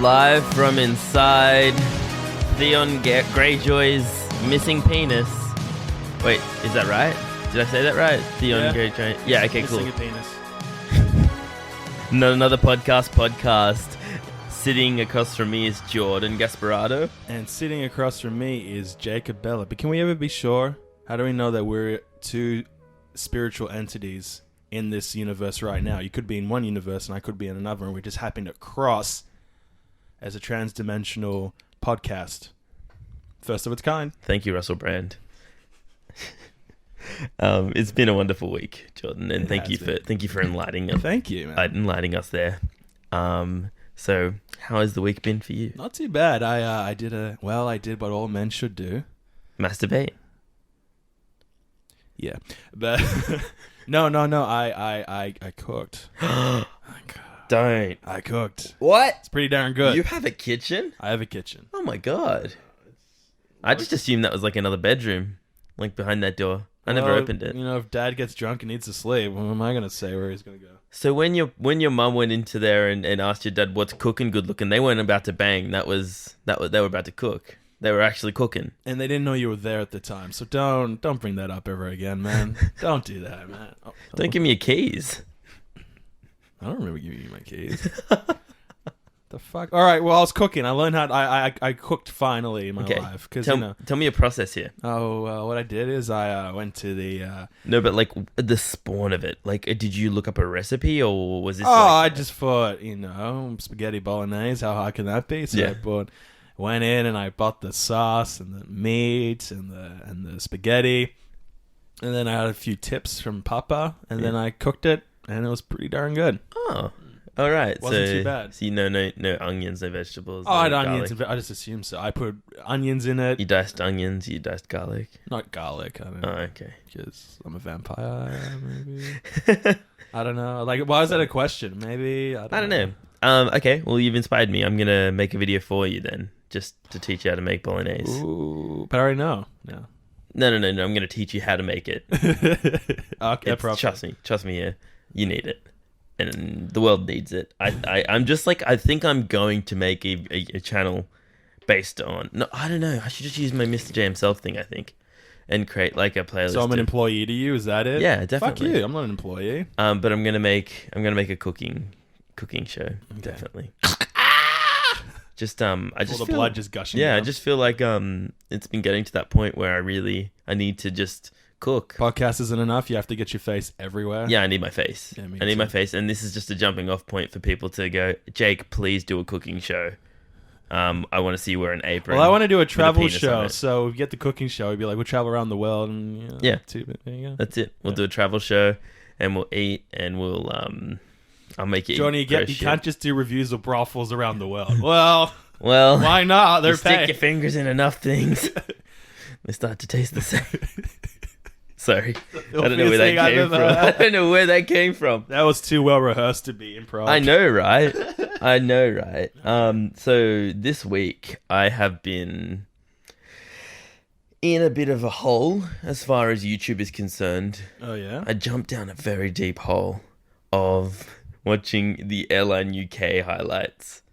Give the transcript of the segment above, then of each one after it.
Live from inside Theon Greyjoy's missing penis. Wait, is that right? Did I say that right? Theon Greyjoy. Yeah, okay, cool. Missing a penis. Not another podcast. Sitting across from me is Jordan Gasparotto. And sitting across from me is Jacob Bella. But can we ever be sure? How do we know that we're two spiritual entities in this universe right now? You could be in one universe and I could be in another, and we just happen to cross as a trans-dimensional podcast. First of its kind. Thank you, Russell Brand. It's been a wonderful week, Jordan, and thank you for enlightening us. Thank you, man. Enlightening us there. So how has the week been for you? Not too bad. I did what all men should do. Masturbate. Yeah, but no. I cooked. Don't. I cooked. What? It's pretty darn good. You have a kitchen? I have a kitchen. Oh my god! I just assumed that was like another bedroom, like behind that door. I never opened it. You know, if Dad gets drunk and needs to sleep, what am I gonna say where he's gonna go? So when your mum went into there and asked your dad what's cooking good looking, they weren't about to bang. They were about to cook. They were actually cooking. And they didn't know you were there at the time. So don't bring that up ever again, man. Don't do that, man. Don't give me your keys. I don't remember giving you my keys. The fuck? All right, well, I was cooking. I learned how I cooked finally in my life. Tell me your process here. What I did is I went to the... No, but like the spawn of it. Like, did you look up a recipe or was this I just thought, spaghetti bolognese. How hard can that be? So yeah. Went in and I bought the sauce and the meat and the spaghetti. And then I had a few tips from Papa. And then I cooked it. And it was pretty darn good. Oh, all right. Wasn't too bad. So no onions, no vegetables. I had onions. I just assumed so. I put onions in it. You diced onions. You diced garlic. Not garlic. I don't know. Oh, okay. Because I'm a vampire, maybe. I don't know. Like, why is that a question? Maybe I don't know. Okay. Well, you've inspired me. I'm gonna make a video for you then, just to teach you how to make bolognese. Ooh, but I already know. Yeah. No. I'm gonna teach you how to make it. Okay, trust me here. You need it, and the world needs it. I'm just like, I think I'm going to make a channel based on. No, I don't know. I should just use my Mr. J himself thing, I think, and create like a playlist. So I'm an employee to you. Is that it? Yeah, definitely. Fuck you. I'm not an employee. But I'm gonna make a cooking show. Okay. Definitely. Just I just all the feel, blood just gushing. Yeah, down. I just feel like it's been getting to that point where I need to just cook. Podcast isn't enough. You have to get your face everywhere. Yeah, I need my face. Yeah, I need my face, and this is just a jumping off point for people to go, Jake, please do a cooking show. I want to see you wear an apron. Well, I want to do a travel show. So we get the cooking show. We'd be like, we'll travel around the world. And, yeah. There you go. That's it. We'll do a travel show, and we'll eat, and we'll I'll make it. Johnny, you can't just do reviews of brothels around the world. Well, why not? They're stick your fingers in enough things, they start to taste the same. Sorry, I don't know where that came from. I don't know where that came from. That was too well rehearsed to be improv. I know, right? So this week I have been in a bit of a hole as far as YouTube is concerned. Oh yeah? I jumped down a very deep hole of watching the Airline UK highlights.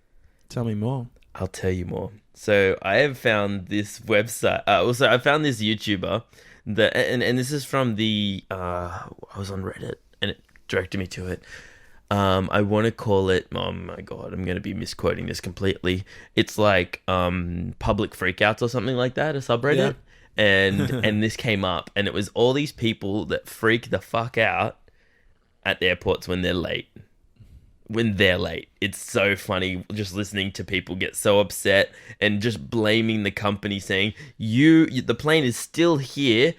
Tell me more. I'll tell you more. So I have found this website. I found this YouTuber. And this is from the I was on Reddit and it directed me to it. I want to call it, oh my god, I'm going to be misquoting this completely. It's like public freakouts or something like that, a subreddit. Yeah. And this came up and it was all these people that freak the fuck out at airports when they're late. It's so funny just listening to people get so upset and just blaming the company, saying, the plane is still here.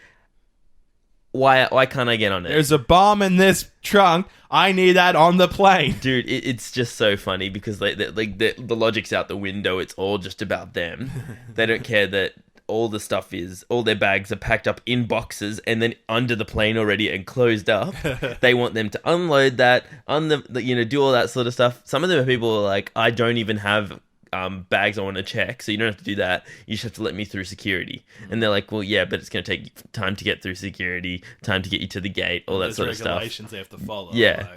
Why can't I get on it? There's a bomb in this trunk. I need that on the plane. Dude, it's just so funny because the logic's out the window. It's all just about them. They don't care that all their bags are packed up in boxes and then under the plane already and closed up. They want them to unload that, do all that sort of stuff. Some of the people are like, I don't even have bags I want to check, so you don't have to do that. You just have to let me through security. And they're like, well, yeah, but it's going to take time to get through security, time to get you to the gate, all that sort of stuff. Regulations they have to follow. Yeah.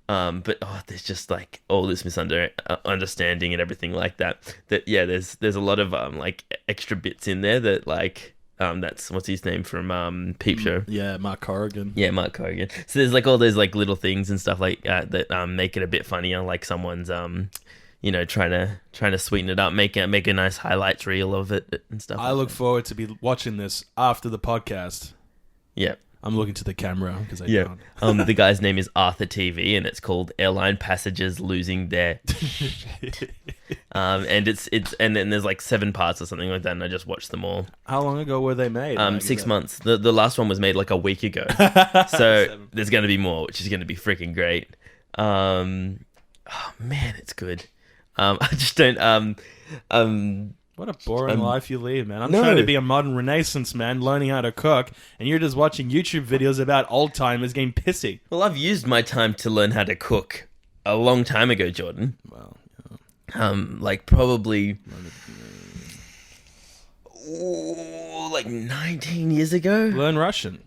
But there's just like all this misunderstanding and everything like that. That yeah, there's a lot of like extra bits in there that like that's what's his name from Peep Show. Yeah, Mark Corrigan. Yeah, Mark Corrigan. So there's like all those like little things and stuff like that make it a bit funnier. Like someone's trying to sweeten it up, make a nice highlights reel of it and stuff. I look forward to be watching this after the podcast. Yeah. I'm looking to the camera because I don't. The guy's name is Arthur TV, and it's called Airline Passengers Losing Their. And and then there's like 7 parts or something like that, and I just watched them all. How long ago were they made? 6 months. The last one was made like a week ago, so there's going to be more, which is going to be freaking great. Oh man, it's good. I just don't. What a boring life you lead, man. I'm trying to be a modern Renaissance man, learning how to cook, and you're just watching YouTube videos about old timers getting pissy. Well, I've used my time to learn how to cook a long time ago, Jordan. Well, like probably like 19 years ago. Learn Russian.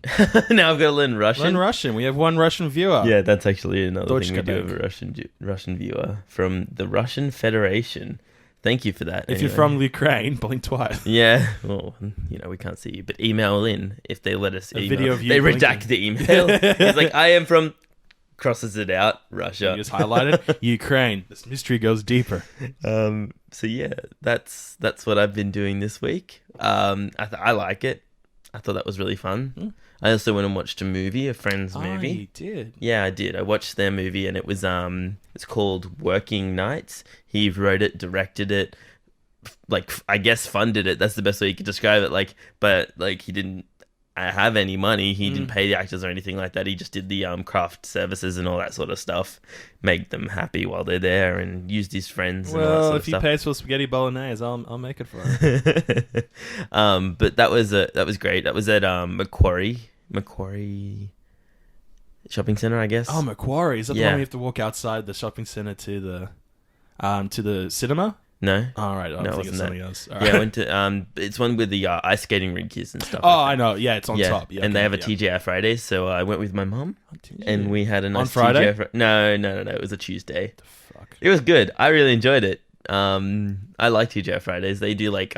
Now I've got to learn Russian. Learn Russian. We have one Russian viewer. Yeah, that's actually another Deutsch thing we do have a Russian viewer from the Russian Federation. Thank you for that. If you're from Ukraine, blink twice. Yeah, well, we can't see you, but email in if they let us. Video of you they blinking. redact the email. It's like I am from. Crosses it out, Russia. You just highlighted Ukraine. This mystery goes deeper. So yeah, that's what I've been doing this week. I like it. I thought that was really fun. I also went and watched a movie, a friend's movie. You did? Yeah, I did. I watched their movie, and it was it's called Working Nights. He wrote it, directed it, like I guess funded it. That's the best way you could describe it. Like, but like he didn't have any money. He didn't pay the actors or anything like that. He just did the craft services and all that sort of stuff, make them happy while they're there, and used his friends. And all that sort of if he stuff. pays for spaghetti bolognese, I'll make it for him. But that was great. That was at Macquarie Shopping Center, I guess. Oh, Macquarie. Is that the one we have to walk outside the shopping center to the cinema? No. All right. I No, it think wasn't it's that. something else. All Yeah, right. I went to it's one with the ice skating rink kids and stuff. Oh, like I know. Yeah, it's on top. Yeah, and they have a yeah. TGI Fridays, so I went with my mum, and we had a nice On Friday? No, it was a Tuesday. Fuck. It was good. I really enjoyed it. I like TGI Fridays. They do like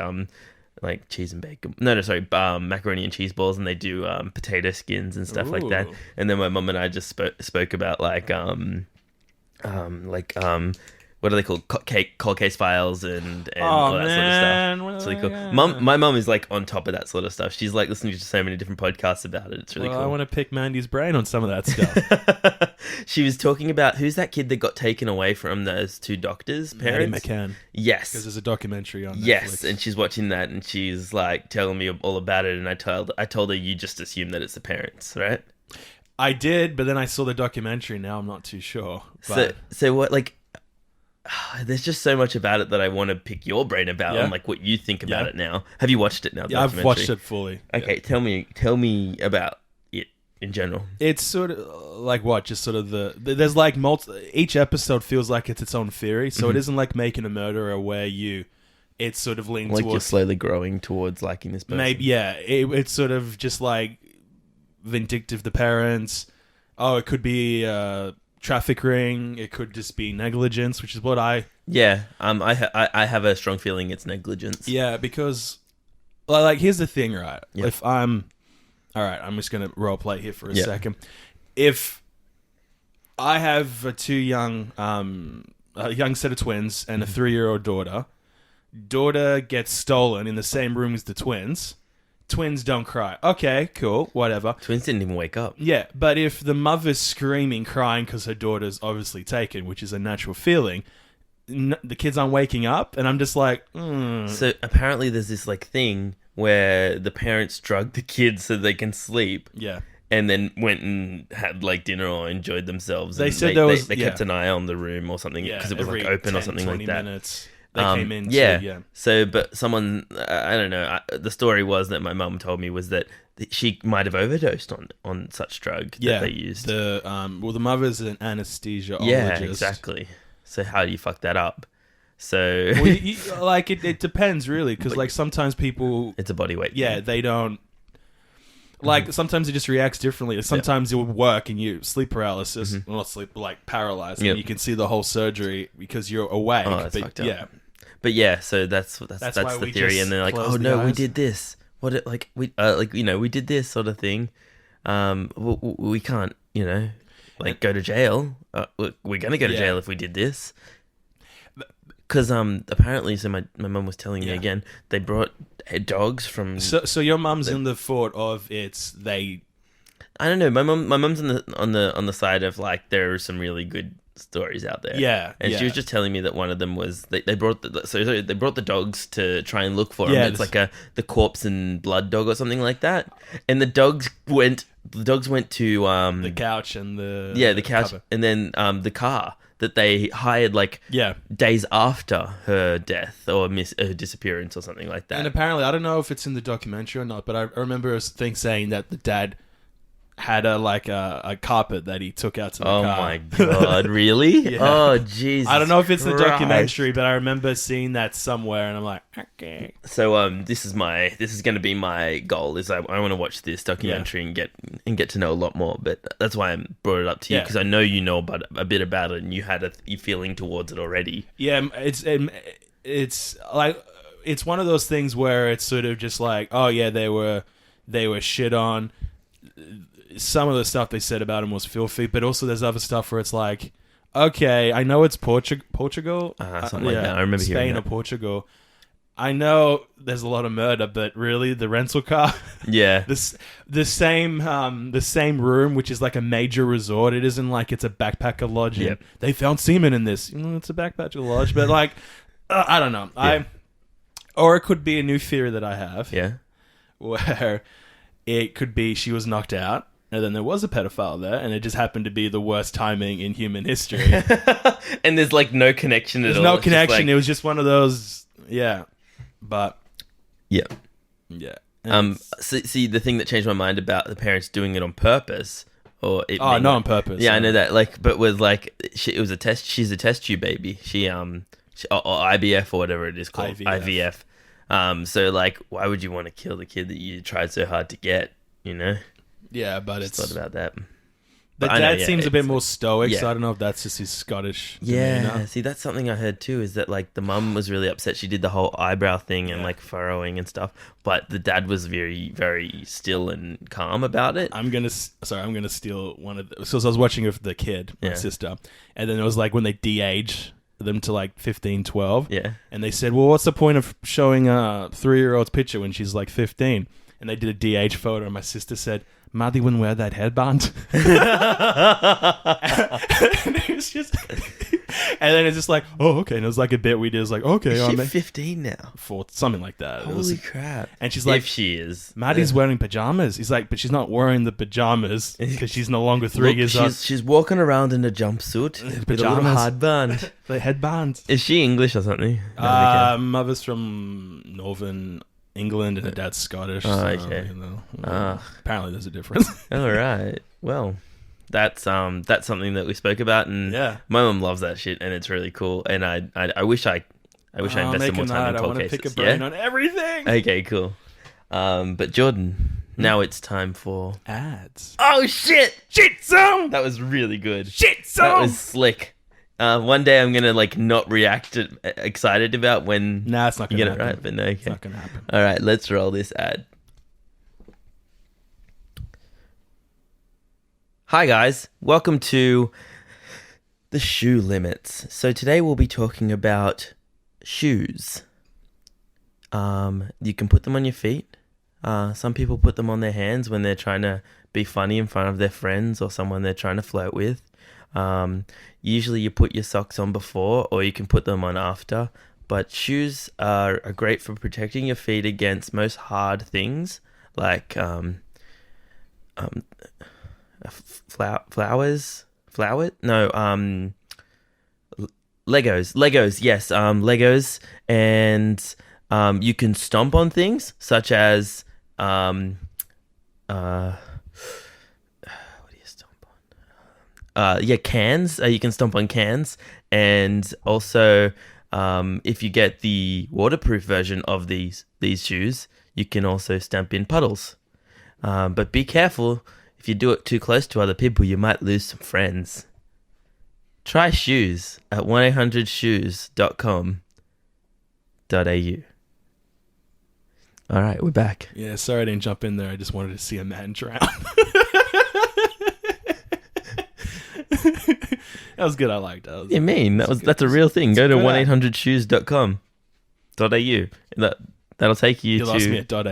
cheese and bacon. No, sorry, macaroni and cheese balls, and they do potato skins and stuff like that. Ooh. And then my mum and I just spoke about what are they called? Cold case files and all that sort of stuff. It's really cool. My mum is like on top of that sort of stuff. She's like listening to so many different podcasts about it. It's really cool. I want to pick Mandy's brain on some of that stuff. She was talking about who's that kid that got taken away from those 2 doctors' Maddie parents? McCann. Yes. Because there's a documentary on Netflix. Yes, and she's watching that, and she's like telling me all about it. And I told her you just assume that it's the parents, right? I did, but then I saw the documentary. Now I'm not too sure. But So what like? There's just so much about it that I want to pick your brain about and like what you think about it now. Have you watched it now? yeah, I've watched it fully. Okay, Yeah. tell me about it in general. It's sort of like what? Just sort of there's like each episode feels like it's its own theory. So it isn't like Making a Murderer where it's sort of leaning Like you're towards slowly growing towards liking this person. maybe it's sort of just like vindictive the parents. Oh, it could be trafficking. It could just be negligence, which is what I have a strong feeling it's negligence. because like here's the thing, right? Yeah. If I'm I'm just gonna role play here for a second. If I have a young set of twins and a 3-year-old daughter gets stolen in the same room as the twins don't cry. Okay, cool, whatever. Twins didn't even wake up. Yeah, but if the mother's screaming, crying because her daughter's obviously taken, which is a natural feeling, the kids aren't waking up, and I'm just like, So apparently there's this like thing where the parents drug the kids so they can sleep. Yeah. And then went and had like dinner or enjoyed themselves. They and said they kept an eye on the room or something because it was like open 10, or something 20 like that. minutes. They came in. Yeah. So, but someone, I don't know. The story was that my mum told me was that she might have overdosed on such drug that they used. The mother's an anesthesiologist. Yeah, exactly. So how do you fuck that up? So Well, it depends really, because like sometimes people, it's a body weight. yeah, thing. they don't. Like, sometimes it just reacts differently. Sometimes it will work and you sleep paralysis. Well, not sleep, like paralyzed. And you can see the whole surgery because you're awake. Oh, that's fucked up. Yeah. But yeah, so that's why the we theory. just And they're like, close oh the no, we eyes. did this. What it like we we did this sort of thing. We can't, like go to jail. We're gonna go to jail if we did this. Because apparently, so my mum was telling me again, they brought dogs from. So your mum's in the fort of they. I don't know. My mum's on the side of like there are some really good stories out there. Yeah, and she was just telling me that one of them was they brought they brought the dogs to try and look for him. It's like the corpse and blood dog or something like that. And the dogs went to the couch and the couch cover. and then the car that they hired days after her death or her disappearance or something like that. And apparently, I don't know if it's in the documentary or not, but I remember a thing saying that the dad had a carpet that he took out to the car. Oh my god, really? Oh Jesus. I don't know if it's the Christ. documentary, but I remember seeing that somewhere and I'm like, okay. So this is going to be my goal is I want to watch this documentary and get to know a lot more, but that's why I brought it up to you because I know you know a bit about it and you had a feeling towards it already. Yeah, it's like it's one of those things where it's sort of just like, oh yeah, they were shit on. Some of the stuff they said about him was filthy, but also there's other stuff where it's like, okay, I know it's Portugal, something like that. I remember Spain hearing or that. Portugal. I know there's a lot of murder, but really the rental car, the same room, which is like a major resort. It isn't like it's a backpacker lodge. And they found semen in this. It's a backpacker lodge, but like, I don't know. Or it could be a new theory that I have. Yeah, where it could be she was knocked out. And then there was a pedophile there, and it just happened to be the worst timing in human history. And there's like no connection at all. There's no connection. It was just one of those, But yeah. See, See, the thing that changed my mind about the parents doing it on purpose, or it being, not on purpose. Yeah, I know that. Like, but was like it was a test. She's a test tube baby. She or IBF or whatever it is called. IVF. So like, why would you want to kill the kid that you tried so hard to get? Yeah, but Just thought about that. The dad seems a bit more stoic, so I don't know if that's just his Scottish demeanor. See, that's something I heard too, is that like the mum was really upset. She did the whole eyebrow thing and like furrowing and stuff, but the dad was very, very still and calm about it. I'm gonna steal one of the... So I was watching with the kid, my sister, and then it was like when they de-age them to like 15, 12. Yeah. And they said, well, what's the point of showing a 3-year-old's picture when she's like 15? And they did a de-age photo, and my sister said, Maddie wouldn't wear that headband. And it was just... And then it's just like, oh, okay. And it was like a bit we did. It was like, okay. Is she 15 now? Something like that. Holy crap. And she's like... If she is. Maddie's wearing pajamas. He's like, but she's not wearing the pajamas because she's no longer 3 years old. She's walking around in a jumpsuit with a little headband. The headbands. Is she English or something? Mother's from Northern England and her dad's Scottish. Oh, okay. Apparently there's a difference. All right. Well, that's something that we spoke about, and my mum loves that shit, and it's really cool. And I wish I invested more time in cold cases. I want to pick a brain on everything. Okay, cool. But Jordan, now it's time for ads. Oh shit! Shit song. That was really good. Shit song. That was slick. One day I'm gonna like not react excited about when. Nah, it's not gonna happen. Right, but no, okay. It's not gonna happen. All right, let's roll this ad. Hi guys, welcome to the shoe limits. So today we'll be talking about shoes. You can put them on your feet. Some people put them on their hands when they're trying to be funny in front of their friends or someone they're trying to flirt with. Usually you put your socks on before, or you can put them on after, but shoes are great for protecting your feet against most hard things like Legos, yes, Legos, and you can stomp on things such as cans. You can stomp on cans, and also if you get the waterproof version of these shoes, you can also stamp in puddles. But be careful. If you do it too close to other people, you might lose some friends. Try shoes at 1-800shoes.com.au. All right, we're back. Yeah, sorry I didn't jump in there. I just wanted to see a man drown. That was good. I liked that. You mean that's a real thing? Go to 1-800shoes.com.au. That'll take you You to. lost me at .au.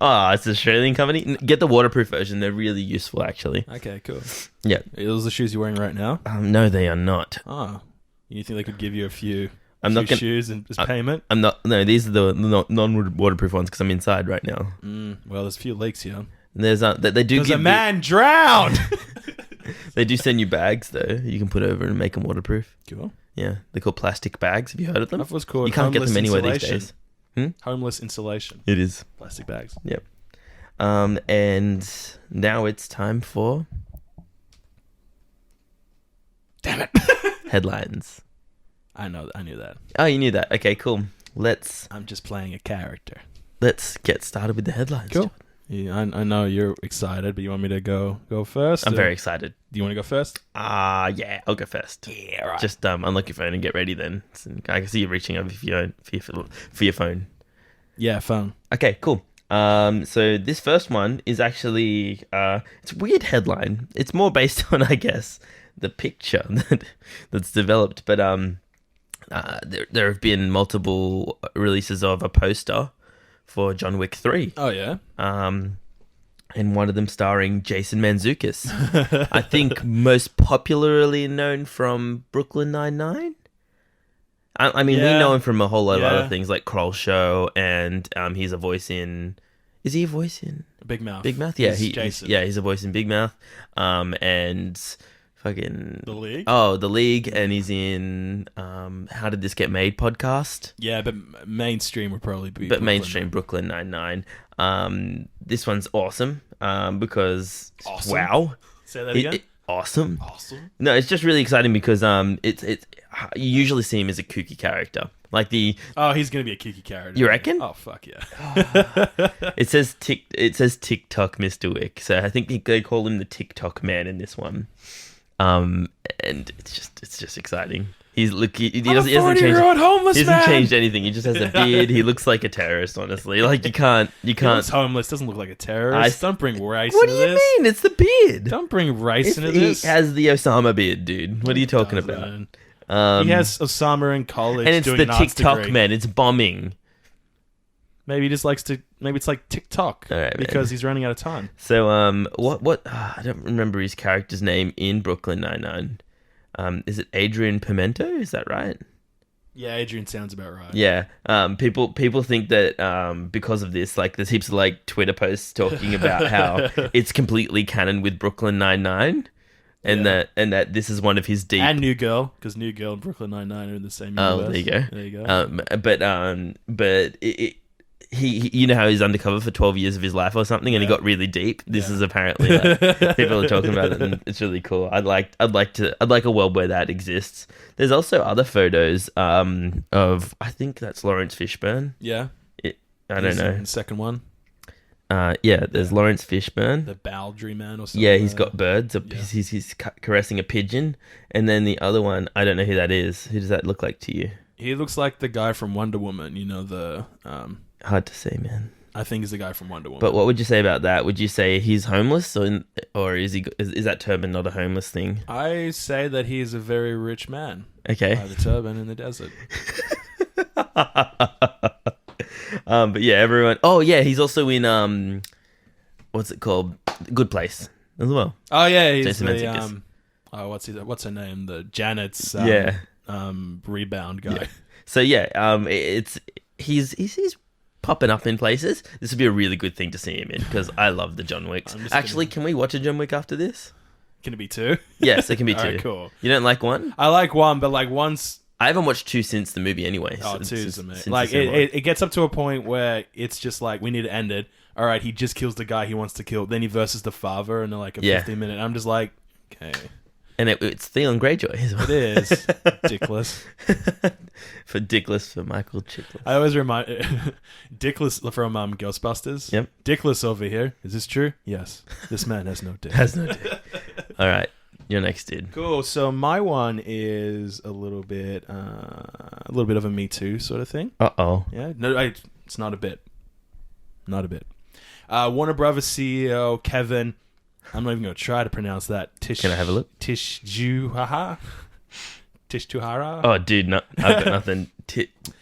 Oh, it's an Australian company. Get the waterproof version. They're really useful, actually. Okay, cool. Yeah. Are those the shoes you're wearing right now? No, they are not. Oh, you think they could give you a few? I'm not gonna, shoes as payment. I'm not. No, these are the non-waterproof ones because I'm inside right now. Well, there's a few leaks here. There's they do. There's a man drowned. They do send you bags though. You can put over and make them waterproof. Cool. Yeah, they're called plastic bags. Have you heard of them? That was called. You can't get them anywhere these days. Homeless insulation. It is Plastic bags. Yep. And now it's time for. Damn it. Headlines. I knew that. Oh, you knew that. Okay, cool. I'm just playing a character. Let's get started with the headlines. Cool. Yeah, I know you're excited, but you want me to go first? I'm very excited. Do you want to go first? Yeah, I'll go first. Yeah, right. Just unlock your phone and get ready then. I can see you reaching over for your phone. Yeah, phone. Okay, cool. So this first one is actually it's a weird headline. It's more based on, I guess, the picture that's developed. But there have been multiple releases of a poster for John Wick 3. Oh, yeah? And one of them starring Jason Mantzoukas. I think most popularly known from Brooklyn Nine-Nine. I mean, we know him from a whole lot of other things like Kroll Show, and he's a voice in... Is he a voice in... Big Mouth. Big Mouth? Yeah, Jason. He's a voice in Big Mouth. And fucking... The League? Oh, The League, and he's in How Did This Get Made podcast. Yeah, but mainstream would probably be... Brooklyn Nine-Nine. This one's awesome because... Awesome? Wow. Say that again? Awesome. Awesome. No, it's just really exciting because it's you usually see him as a kooky character. Like Oh, he's gonna be a kooky character. You reckon? Oh, fuck yeah. It says TikTok Mr. Wick, so I think they call him the TikTok man in this one. And it's just exciting. He doesn't change. Homeless He man. hasn't changed anything. He just has a beard. He looks like a terrorist, honestly. Like you can't. He looks homeless. Doesn't look like a terrorist. Don't bring race What into do you this. mean? It's the beard. Don't bring race into He this. has the Osama beard, dude. What are you talking about? He has Osama in college, and it's doing the an arts TikTok degree. man. It's bombing. Maybe he just likes to. Maybe it's like TikTok All right, because man. he's running out of time. So what? I don't remember his character's name in Brooklyn Nine-Nine. Is it Adrian Pimento? Is that right? Yeah, Adrian sounds about right. Yeah. People think that because of this, like there's heaps of like Twitter posts talking about how it's completely canon with Brooklyn Nine-Nine. And that this is one of his deep and New Girl, because New Girl and Brooklyn Nine-Nine are in the same universe. Oh, there you go. There you go. But he you know how he's undercover for 12 years of his life or something, and he got really deep. This is apparently like, people are talking about it, and it's really cool. I'd like a world where that exists. There's also other photos of, I think that's Lawrence Fishburne. Yeah. I don't know. The second one. There's Lawrence Fishburne. The Baldry Man or something. Yeah, he's got birds. He's caressing a pigeon. And then the other one, I don't know who that is. Who does that look like to you? He looks like the guy from Wonder Woman. You know, the... Hard to say, man. I think he's the guy from Wonder Woman. But what would you say about that? Would you say he's homeless, or is that turban not a homeless thing? I say that he is a very rich man. Okay. By the turban in the desert. But yeah, everyone. Oh yeah, he's also in what's it called? Good Place as well. Oh yeah, he's Jason the Mantzoukas. what's her name? The Janet's rebound guy. Yeah. So yeah, he's popping up in places. This would be a really good thing to see him in because I love the John Wicks. Actually, can we watch a John Wick after this? Can it be two? Yes, it can be two. Alright, cool. You don't like one? I like one, but like one's... I haven't watched two since the movie anyway. Oh, two's amazing. Since Like it gets up to a point where it's just like, we need to end it. All right, he just kills the guy he wants to kill. Then he versus the father in like a 15-minute. I'm just like, okay. And it's Theon Greyjoy as well. It is. Dickless. For Dickless for Michael Chiklis. I always remind Dickless from Ghostbusters. Yep. Dickless over here. Is this true? Yes. This man has no dick. Has no dick. All right. You're next, dude. Cool. So my one is a little bit of a Me Too sort of thing. Uh-oh. Yeah. No, it's not a bit. Not a bit. Warner Brothers CEO Kevin. I'm not even going to try to pronounce that. Can I have a look? Tishjuhara. Oh, dude, no, I've got nothing.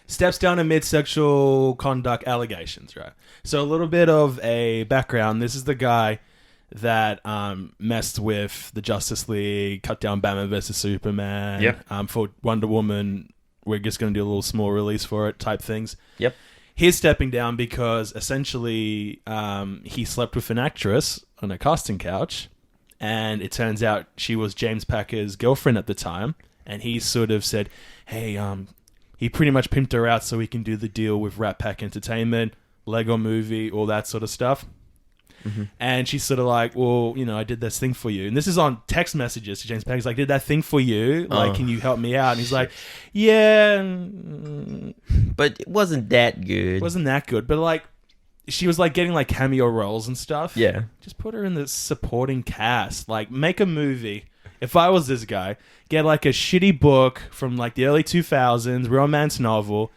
Steps down amid sexual conduct allegations, right? So a little bit of a background. This is the guy that messed with the Justice League, cut down Batman vs. Superman. Yep. For Wonder Woman, we're just going to do a little small release for it type things. Yep. He's stepping down because essentially he slept with an actress on a casting couch, and it turns out she was James Packer's girlfriend at the time, and he sort of said, hey, he pretty much pimped her out so he can do the deal with Rat Pack Entertainment, Lego Movie, all that sort of stuff. Mm-hmm. And she's sort of like, well, I did this thing for you. And this is on text messages to James Pack. He's like, did that thing for you? Like, can you help me out? And he's like, yeah. But it wasn't that good. It wasn't that good. But, like, she was, like, getting, like, cameo roles and stuff. Yeah. Just put her in the supporting cast. Like, make a movie. If I was this guy, get, like, a shitty book from, like, the early 2000s, romance novel,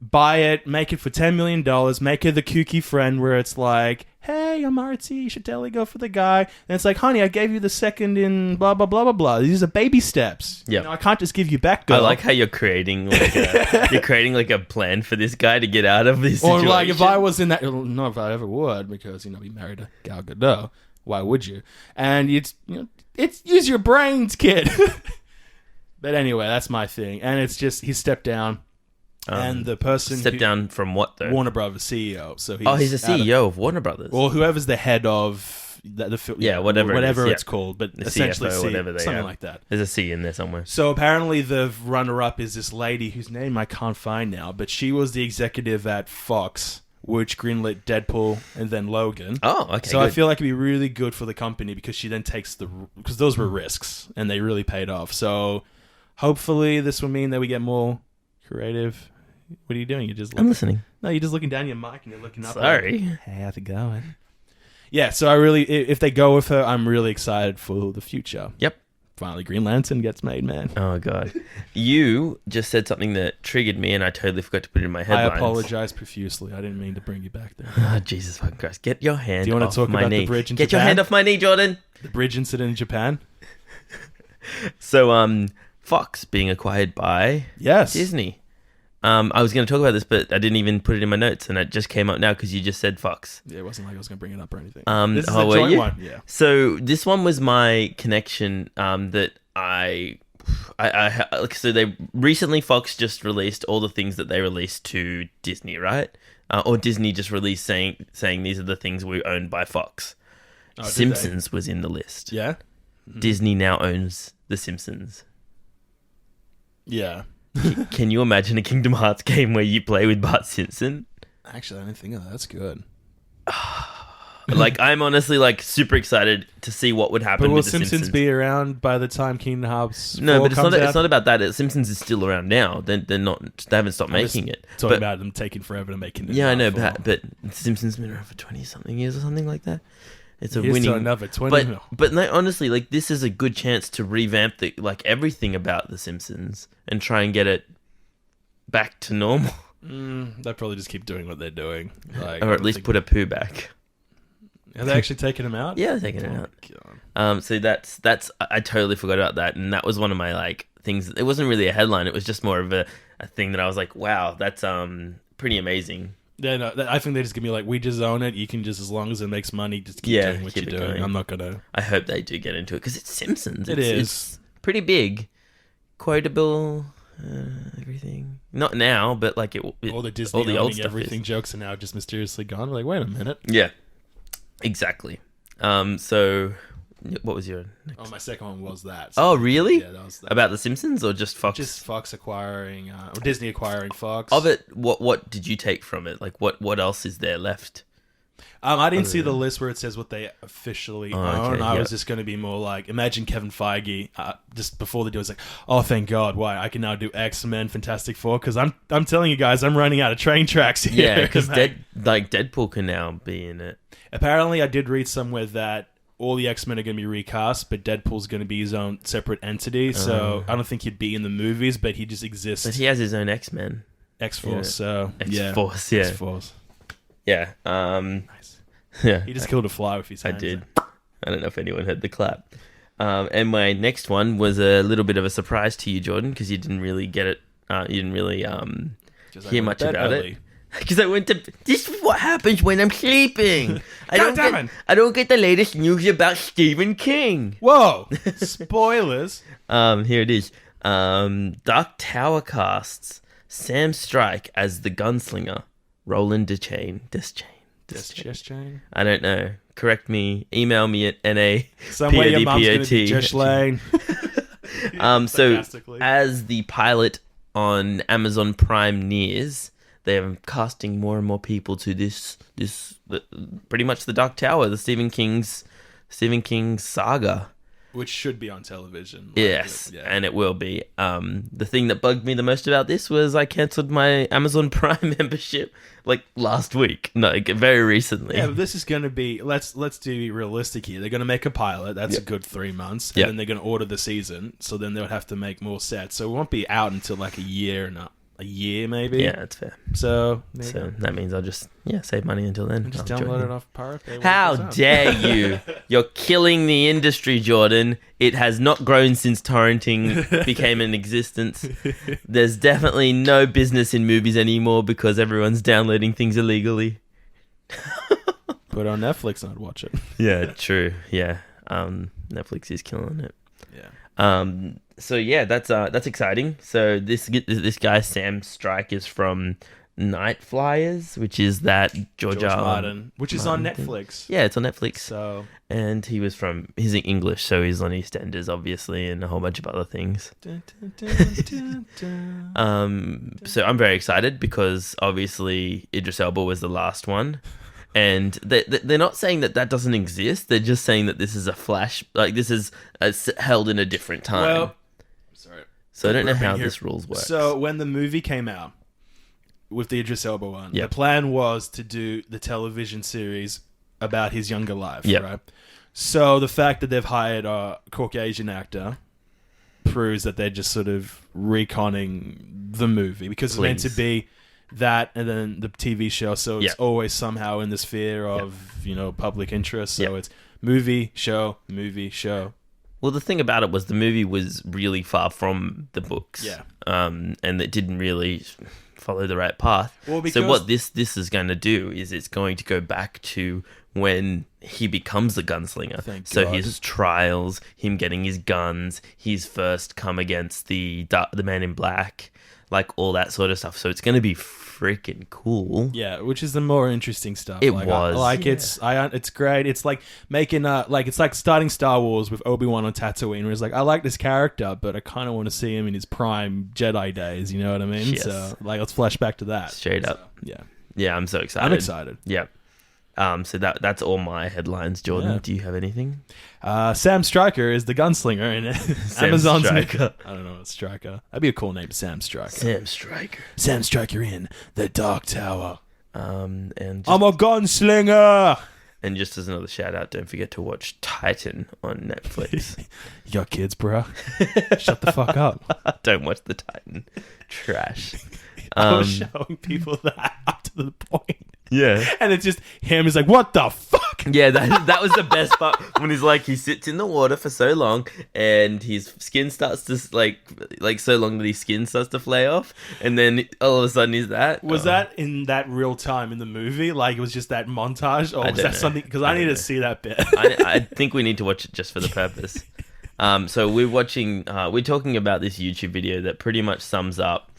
buy it, make it for $10 million, make her the kooky friend where it's like, hey, I'm artsy, you should totally go for the guy. And it's like, honey, I gave you the second in blah, blah, blah, blah, blah. These are baby steps. Yeah. I can't just give you back, girl. I like how you're creating like a plan for this guy to get out of this situation. Or like if I was in that, not if I ever would, because, be married to Gal Gadot. Why would you? And it's use your brains, kid. But anyway, that's my thing. And it's just, he stepped down. And the person stepped down from what though? Warner Brothers CEO. So he's the CEO of Warner Brothers. Or whoever's the head of whatever it's called, but the essentially CFO, whatever they something have. like that. There's a C in there somewhere. So apparently the runner-up is this lady whose name I can't find now, but she was the executive at Fox, which greenlit Deadpool and then Logan. Oh, okay. So good. I feel like it'd be really good for the company because she then takes because those were risks and they really paid off. So hopefully this will mean that we get more creative. What are you doing? I'm listening. No, you're just looking down your mic and you're looking up. Sorry. Like, hey, how's it going? Yeah, so I really, if they go with her, I'm really excited for the future. Yep. Finally, Green Lantern gets made, man. Oh, God. You just said something that triggered me and I totally forgot to put it in my headlines. I apologize profusely. I didn't mean to bring you back there. Oh, Jesus fucking Christ. Get your hand off my knee. Do you want to talk about the bridge in Japan? Get your hand off my knee, Jordan. The bridge incident in Japan? So, Fox being acquired by Disney. I was going to talk about this, but I didn't even put it in my notes, and it just came up now because you just said Fox. Yeah, it wasn't like I was going to bring it up or anything. This is a joint one. Yeah. So this one was my connection that I so they recently Fox just released all the things that they released to Disney, right? Or Disney just released saying these are the things we owned by Fox. Oh, Simpsons was in the list. Yeah. Mm-hmm. Disney now owns The Simpsons. Yeah. Can you imagine a Kingdom Hearts game where you play with Bart Simpson? Actually, I didn't think of that. That's good. Like, I'm honestly like super excited to see what would happen. But will with the Simpsons be around by the time Kingdom Hearts? No, but comes it's not about that. Simpsons is still around now. They're not. They haven't stopped making it. Talking about them taking forever to make it. Yeah, I know, but Simpsons been around for 20-something years or something like that. It's a winning. To another 20. But no, honestly, like this is a good chance to revamp everything about the Simpsons and try and get it back to normal. They'll probably just keep doing what they're doing, or at least put a poo back. Are they actually taking him out? Yeah, they're taking it out. So that's I totally forgot about that, and that was one of my like things. It wasn't really a headline; it was just more of a thing that I was like, wow, that's pretty amazing. Yeah, no, I think they just give me like, we just own it. You can just, as long as it makes money, just keep doing what you're doing. Going. I'm not gonna. I hope they do get into it because it's Simpsons. It's pretty big, quotable, everything. Not now, but like all the Disney, all the old stuff. Everything jokes are now just mysteriously gone. We're like, wait a minute. Yeah, exactly. So, what was your? Next? Oh, my second one was that. So really? Yeah, that was that. About the Simpsons or just Fox? Just Fox acquiring, or Disney acquiring Fox. Of it, what did you take from it? Like, what else is there left? I didn't see the list where it says what they officially own. okay, I yeah. was just going to be more like, imagine Kevin Feige just before the deal was like, oh, thank God, why I can now do X-Men, Fantastic Four, because I'm telling you guys, I'm running out of train tracks here. Yeah, because Deadpool can now be in it. Apparently, I did read somewhere that all the X-Men are going to be recast, but Deadpool's going to be his own separate entity. So I don't think he'd be in the movies, but he just exists. But he has his own X-Men. X-Force. So X-Force, yeah. X-Force. Yeah. Nice. Yeah. He just killed a fly with his hands. I did. I don't know if anyone heard the clap. And my next one was a little bit of a surprise to you, Jordan, because you didn't really get it. You didn't really hear much about it. Because I went to. This is what happens when I'm sleeping. I don't get the latest news about Stephen King. Whoa! Spoilers. Here it is. Dark Tower casts Sam Strike as the gunslinger. Roland Deschain. I don't know. Correct me. Email me at Somewhere your mum's going to be Josh Lane. So, as the pilot on Amazon Prime nears, they're casting more and more people to this pretty much the Dark Tower, the Stephen King saga. Which should be on television. Yes, and it will be. The thing that bugged me the most about this was I cancelled my Amazon Prime membership like last week. No, like, very recently. Yeah, but this is going to be... Let's be realistic here. They're going to make a pilot. That's a good 3 months. And then they're going to order the season. So then they'll have to make more sets. So it won't be out until like a year maybe. Yeah, that's fair. So that means I'll just save money until then. Just download it off Pirate Bay. How dare you? You're killing the industry, Jordan. It has not grown since torrenting became in existence. There's definitely no business in movies anymore because everyone's downloading things illegally. Put it on Netflix and I'd watch it. Yeah, true. Yeah. Netflix is killing it. Yeah. So yeah, that's exciting. So this guy Sam Strike is from Night Flyers, which is that George Martin, which is on Martin Netflix. Thing. Yeah, it's on Netflix. So and he's in English, so he's on EastEnders, obviously, and a whole bunch of other things. So I'm very excited because obviously Idris Elba was the last one. And they're not saying that doesn't exist. They're just saying that this is a flash, like this is held in a different time. Well, sorry. So I don't know how this rules work. So when the movie came out with the Idris Elba one, the plan was to do the television series about his younger life, right? So the fact that they've hired a Caucasian actor proves that they're just sort of reconning the movie because it's meant to be that and then the TV show, so it's always somehow in the sphere of public interest. So it's movie show. Well, the thing about it was the movie was really far from the books, and it didn't really follow the right path. Well, so what this is going to do is it's going to go back to when he becomes the gunslinger. So his trials, him getting his guns, his first come against the Man in Black, like all that sort of stuff. So it's going to be freaking cool. Yeah, which is the more interesting stuff. It's great. It's like making it's like starting Star Wars with Obi-Wan on Tatooine, where it's like, I like this character, but I kind of want to see him in his prime Jedi days. You know what I mean? Yes. So let's flash back to that. Straight up. Yeah, I'm so excited. I'm excited. Yeah. So that's all my headlines, Jordan. Do you have anything? Sam Stryker is the gunslinger in Amazon's Stryker. I don't know, Stryker. That'd be a cool name, Sam Stryker. Sam Stryker in the Dark Tower. And I'm a gunslinger. And just as another shout out, don't forget to watch Titan on Netflix. You got kids, bro. Shut the fuck up. Don't watch the Titan. Trash. I was showing people that up to the point. Yeah. And it's just him. He's like, what the fuck? Yeah, that was the best part. When he's like, he sits in the water for so long and his skin starts to, like so long that his skin starts to flay off. And then all of a sudden he's that. Was that in that real time in the movie? Like, it was just that montage? Or was that something? Because I need to see that bit. I think we need to watch it just for the purpose. So we're talking about this YouTube video that pretty much sums up...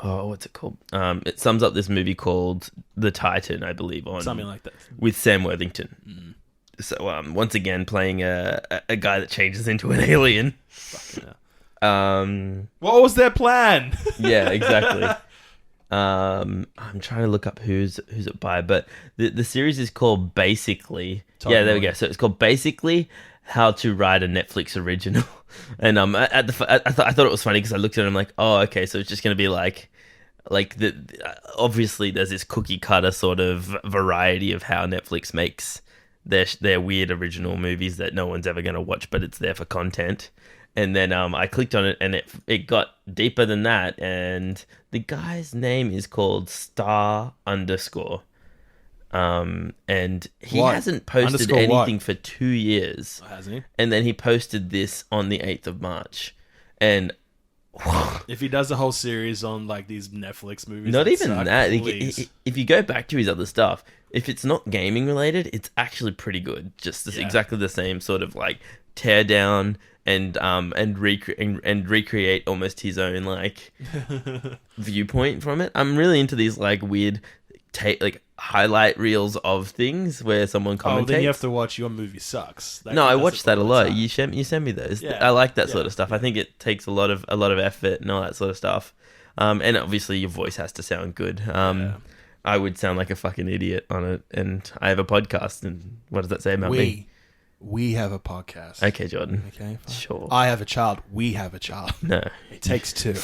what's it called? It sums up this movie called The Titan, I believe, on something like that, with Sam Worthington. Mm. So once again, playing a guy that changes into an alien. What was their plan? Yeah, exactly. I'm trying to look up who's it by, but the series is called Basically. Totally. Yeah, there we go. So it's called Basically How to Write a Netflix Original. And I thought it was funny because I looked at it and I'm like, oh, okay, so it's just gonna be like the obviously there's this cookie cutter sort of variety of how Netflix makes their weird original movies that no one's ever gonna watch, but it's there for content. And then I clicked on it and it got deeper than that. And the guy's name is called Star underscore. And he What? hasn't posted Underscore anything what? for 2 years. Hasn't he? And then he posted this on the 8th of March. And If he does a whole series on like these Netflix movies, not that even suck, that. please. If you go back to his other stuff, if it's not gaming related, it's actually pretty good. Just Yeah. exactly the same sort of like tear down and recreate almost his own like viewpoint from it. I'm really into these like weird like highlight reels of things where someone commentates. Oh, then you have to watch Your Movie Sucks. No, I watch that a all the lot. time. You send me those. Yeah, I like that yeah, sort of stuff. I think it takes a lot of effort and all that sort of stuff. And obviously your voice has to sound good. Yeah. I would sound like a fucking idiot on it, and I have a podcast. And what does that say about me? We have a podcast. Okay, Jordan. Okay. Fine. Sure. I have a child. We have a child. No. It takes two.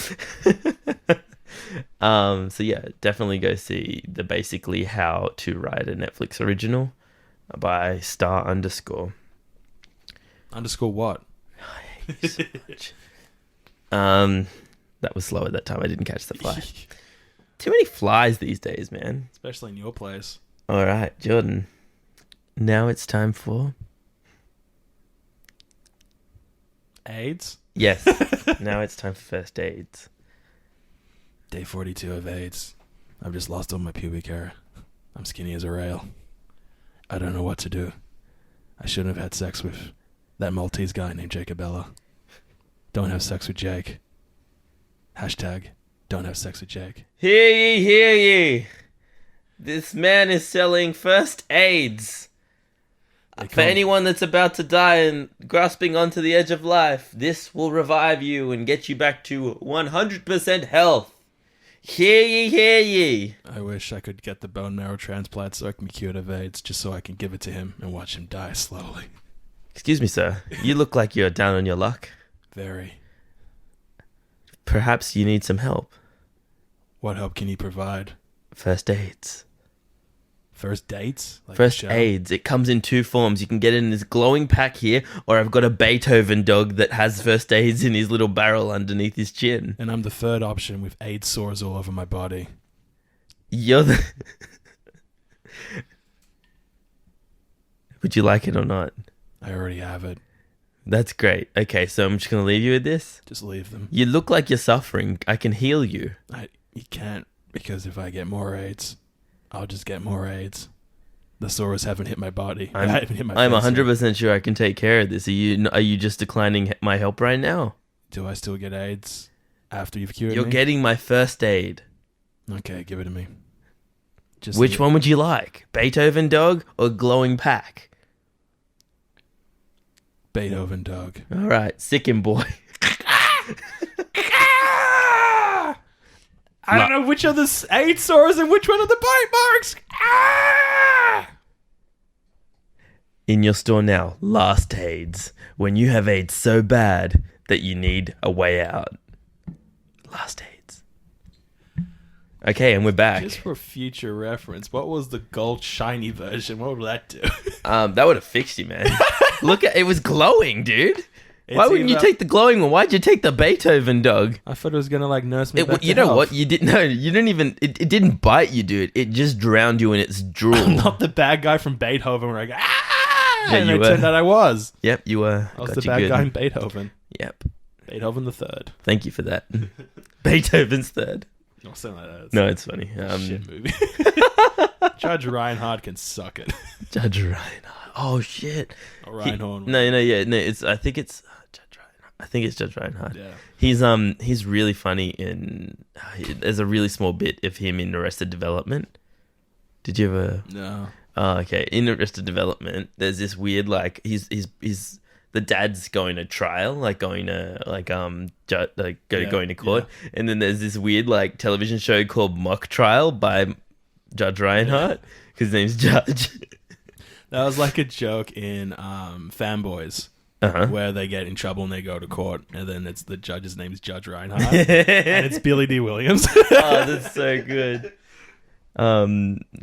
So yeah, definitely go see the Basically How to Write a Netflix Original by Star underscore. Underscore what? I hate you so much. That was slow at that time. I didn't catch the fly. Too many flies these days, man. Especially in your place. All right, Jordan. Now it's time for AIDS? yes. Now it's time for first aids. Day 42 of AIDS. I've just lost all my pubic hair. I'm skinny as a rail. I don't know what to do. I shouldn't have had sex with that Maltese guy named Jake Abella. Don't have sex with Jake. Hashtag don't have sex with Jake. Hear ye, hear ye. This man is selling first aids. For anyone that's about to die and grasping onto the edge of life, this will revive you and get you back to 100% health. Hear ye, hear ye. I wish I could get the bone marrow transplant so I can be cured of AIDS, just so I can give it to him and watch him die slowly. Excuse me, sir. You look like you're down on your luck. Very. Perhaps you need some help. What help can he provide? First aids. First dates? Like First the show? aids. It comes in two forms. You can get it in this glowing pack here, or I've got a Beethoven dog that has first aids in his little barrel underneath his chin. And I'm the third option with AIDS sores all over my body. You're the... Would you like it or not? I already have it. That's great. Okay, so I'm just going to leave you with this. Just leave them. You look like you're suffering. I can heal you. You can't, because if I get more AIDS, I'll just get more AIDS. The sores haven't hit my body. I'm haven't hit my I'm face yet. 100% sure I can take care of this. Are you just declining my help right now? Do I still get AIDS after you've cured You're me? getting my first aid. Okay, give it to me. Which one would you like? Beethoven dog or glowing pack? Beethoven dog. All right, sick him, boy. I don't know which are the AIDS sores and which one are the bite marks. In your store now, last aids. When you have AIDS so bad that you need a way out. Last aids. Okay, and we're back. Just for future reference, what was the gold shiny version? What would that do? That would have fixed you, man. Look at it was glowing, dude. Why It's wouldn't you either- take the glowing one? Why'd you take the Beethoven dog? I thought it was gonna like nurse me back You to know health. what? You didn't know. You didn't even. It didn't bite you, dude. It just drowned you in its drool. I'm not the bad guy from Beethoven where I go, Yeah, and you it were. turned out I was. Yep, you were. I was Got the you bad good. guy in Beethoven. Yep. Beethoven the third. Thank you for that. Beethoven's third. Or something like that. It's No, it's funny. a shit movie. Judge Reinhardt can suck it. Judge Reinhardt. Oh shit. Or He- Reinhardt. No. It's. I think it's Judge Reinhardt. I think it's Judge Reinhardt. Yeah. He's really funny in. There's a really small bit of him in Arrested Development. Did you ever? No. Oh, okay. In Arrested Development, there's this weird like he's the dad's going to trial, like going to going to court, and then there's this weird like television show called Mock Trial by Judge Reinhardt, because his name's Judge. That was like a joke in Fanboys. Where they get in trouble and they go to court, and then it's the judge's name's Judge Reinhardt, and it's Billy D. Williams. Oh, that's so good.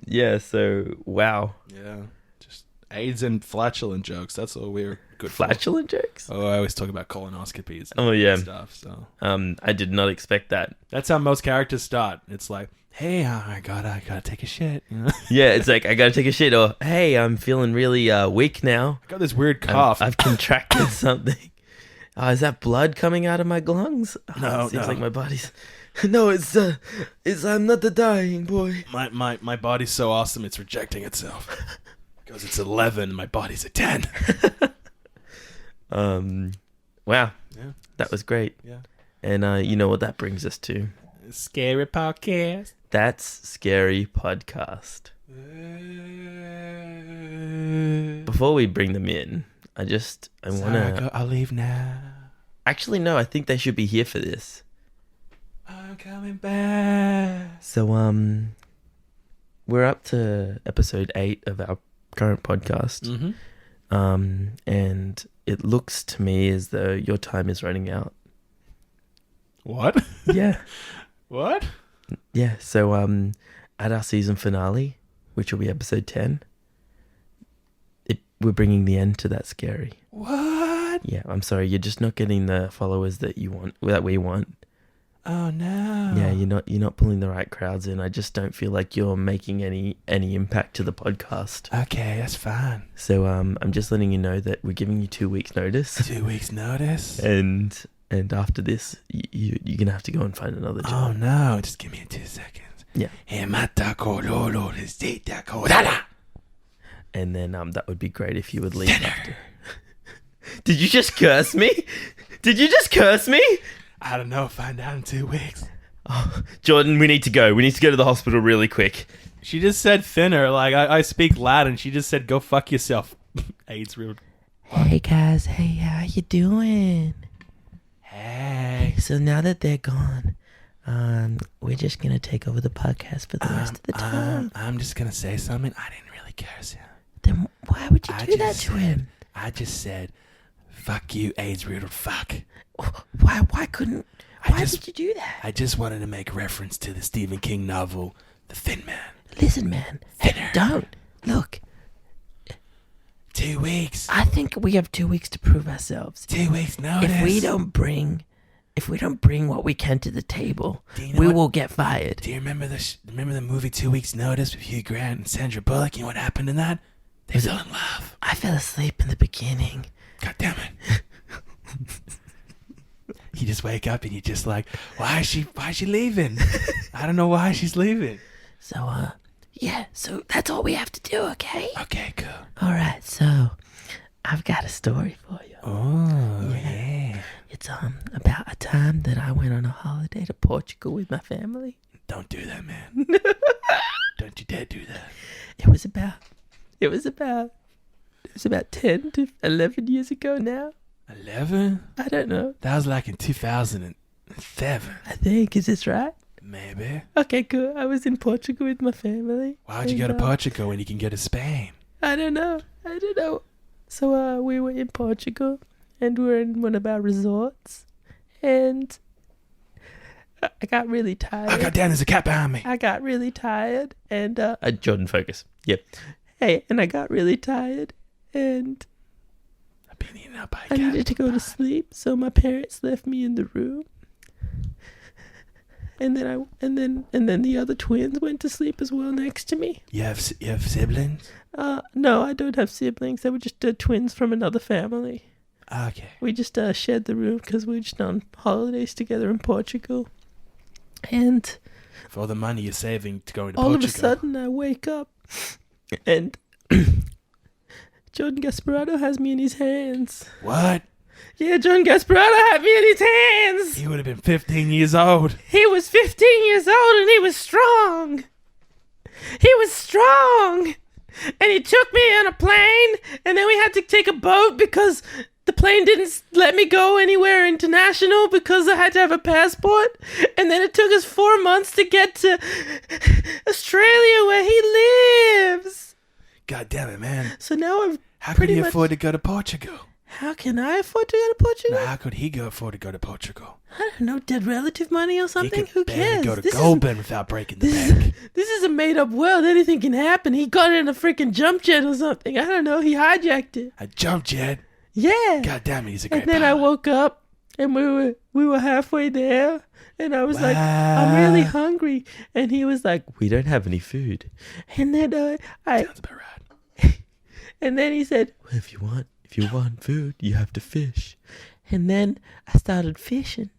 Yeah. So wow. Yeah. Just AIDS and flatulent jokes. That's all we're good for. Flatulent jokes. Oh, I always talk about colonoscopies. Oh yeah. Stuff. So. I did not expect that. That's how most characters start. It's like, hey, I gotta take a shit. You know? Yeah, it's like I gotta take a shit, or hey, I'm feeling really weak now. I got this weird cough. I've contracted something. Oh, is that blood coming out of my lungs? Oh, No, it seems no. like my body's. No, it's I'm not the dying boy. My body's so awesome, it's rejecting itself. Because it's 11, my body's a 10. Wow, Yeah, that was great. yeah. And you know what that brings us to? Scary podcast. That's Scary Podcast. Before we bring them in, I want to... I'll leave now. Actually, no, I think they should be here for this. I'm coming back. So, we're up to episode 8 of our current podcast. Mm-hmm. And it looks to me as though your time is running out. What? Yeah. What? Yeah, so at our season finale, which will be episode 10, we're bringing the end to that Scary. What? Yeah, I'm sorry, you're just not getting the followers that we want. Oh no. Yeah, you're not pulling the right crowds in. I just don't feel like you're making any impact to the podcast. Okay, that's fine. So I'm just letting you know that we're giving you 2 weeks notice. 2 weeks notice? And after this, you're going to have to go and find another job. Oh no, just give me 2 seconds. Yeah. And then that would be great if you would leave after. Did you just curse me? Did you just curse me? I don't know, find out in 2 weeks. Oh, Jordan, we need to go. We need to go to the hospital really quick. She just said thinner. Like, I speak Latin. She just said, go fuck yourself. AIDS real. Hey, guys. Hey, how you doing? Hey. So now that they're gone, we're just going to take over the podcast for the rest of the time. I'm just going to say something. I didn't really curse him. Then why would you do that to him? I just said, fuck you, AIDS-riddled fuck. Why did you do that? I just wanted to make reference to the Stephen King novel, The Thin Man. Listen, man. Hey, don't. Look. 2 weeks. I think we have 2 weeks to prove ourselves. 2 weeks notice. If we don't bring what we can to the table, we will get fired. Do you remember the movie 2 Weeks Notice with Hugh Grant and Sandra Bullock? You know what happened in that? They fell in love. I fell asleep in the beginning. God damn it. You just wake up and you're just like, why is she leaving? I don't know why she's leaving. So, yeah, so that's all we have to do, okay? Okay, cool. All right, so I've got a story for you. Oh, yeah. It's about a time that I went on a holiday to Portugal with my family. Don't do that, man. Don't you dare do that. It was about 10 to 11 years ago now. 11? I don't know. That was like in 2007. I think, is this right? Maybe. Okay, cool. I was in Portugal with my family. Why would you go to Portugal when you can go to Spain? I don't know. So we were in Portugal, and we were in one of our resorts, and I got really tired. Oh, goddamn, there's a cat behind me. I got really tired, and Jordan, focus. Yep. Hey, and I got really tired, and I've been eaten up by a cat. I needed to go to sleep, so my parents left me in the room. And then the other twins went to sleep as well next to me. You have siblings? No, I don't have siblings. They were just twins from another family. Okay. We just shared the room because we were just on holidays together in Portugal. And for all the money you're saving to go into all Portugal. of a sudden, I wake up and Jordan Gasparotto has me in his hands. What? Yeah, Jordan Gasparotto had me in his hands. He would have been 15 years old. He was 15 years old and he was strong. He was strong. And he took me on a plane, and then we had to take a boat because the plane didn't let me go anywhere international because I had to have a passport. And then it took us 4 months to get to Australia where he lives. God damn it, man. So now I'm How could pretty he much... afford to go to Portugal? How can I afford to go to Portugal? Now, how could he afford to go to Portugal? I don't know, dead relative money or something? He Who could barely cares? go to This Goulburn without breaking the is, bank. this is a made-up world. Anything can happen. He got in a freaking jump jet or something. I don't know. He hijacked it. A jump jet? Yeah. God damn it, he's a great And then I pilot. woke up and we were halfway there. And I was like, I'm really hungry. And he was like, we don't have any food. And then Sounds about right. and then he said, well, if you want food, you have to fish. And then I started fishing.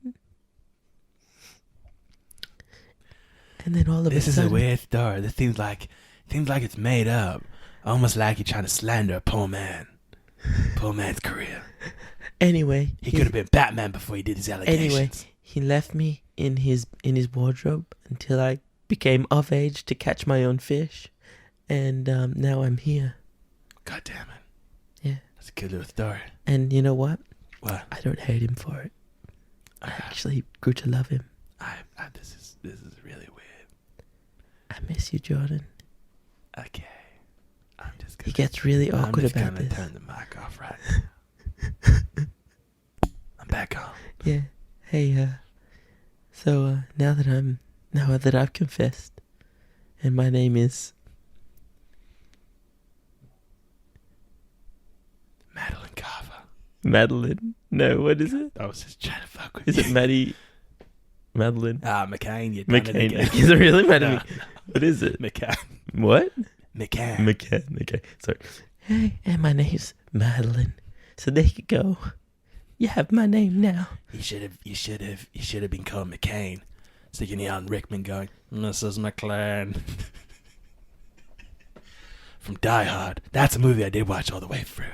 And then all of This a is sudden, a weird story. This seems like it's made up. Almost like you're trying to slander a poor man. Poor man's career. Anyway, He could have been Batman before he did his allegations. Anyway, he left me in his wardrobe until I became of age to catch my own fish, and now I'm here. God damn it. Yeah. That's a good little story. And you know what? What? I don't hate him for it. I actually grew to love him. This is really weird. I miss you, Jordan. Okay. I'm just He gonna, gets really awkward about gonna this. turn the mic off right now. I'm back on. Yeah. Hey. So now that I've confessed, and my name is Madeline Carver. Madeline. No, what is it? I was just trying to fuck with Is you. it Maddie? Madeline? McCain. You done it McCain. again. Is it really Maddie? No, What is it? McCain. What? McCain. McCann. Okay, sorry. Hey, and my name's Madeline. So there you go. You have my name now. You should have been called McCain. So you can hear Alan Rickman going, Mrs. McClan. From Die Hard. That's a movie I did watch all the way through.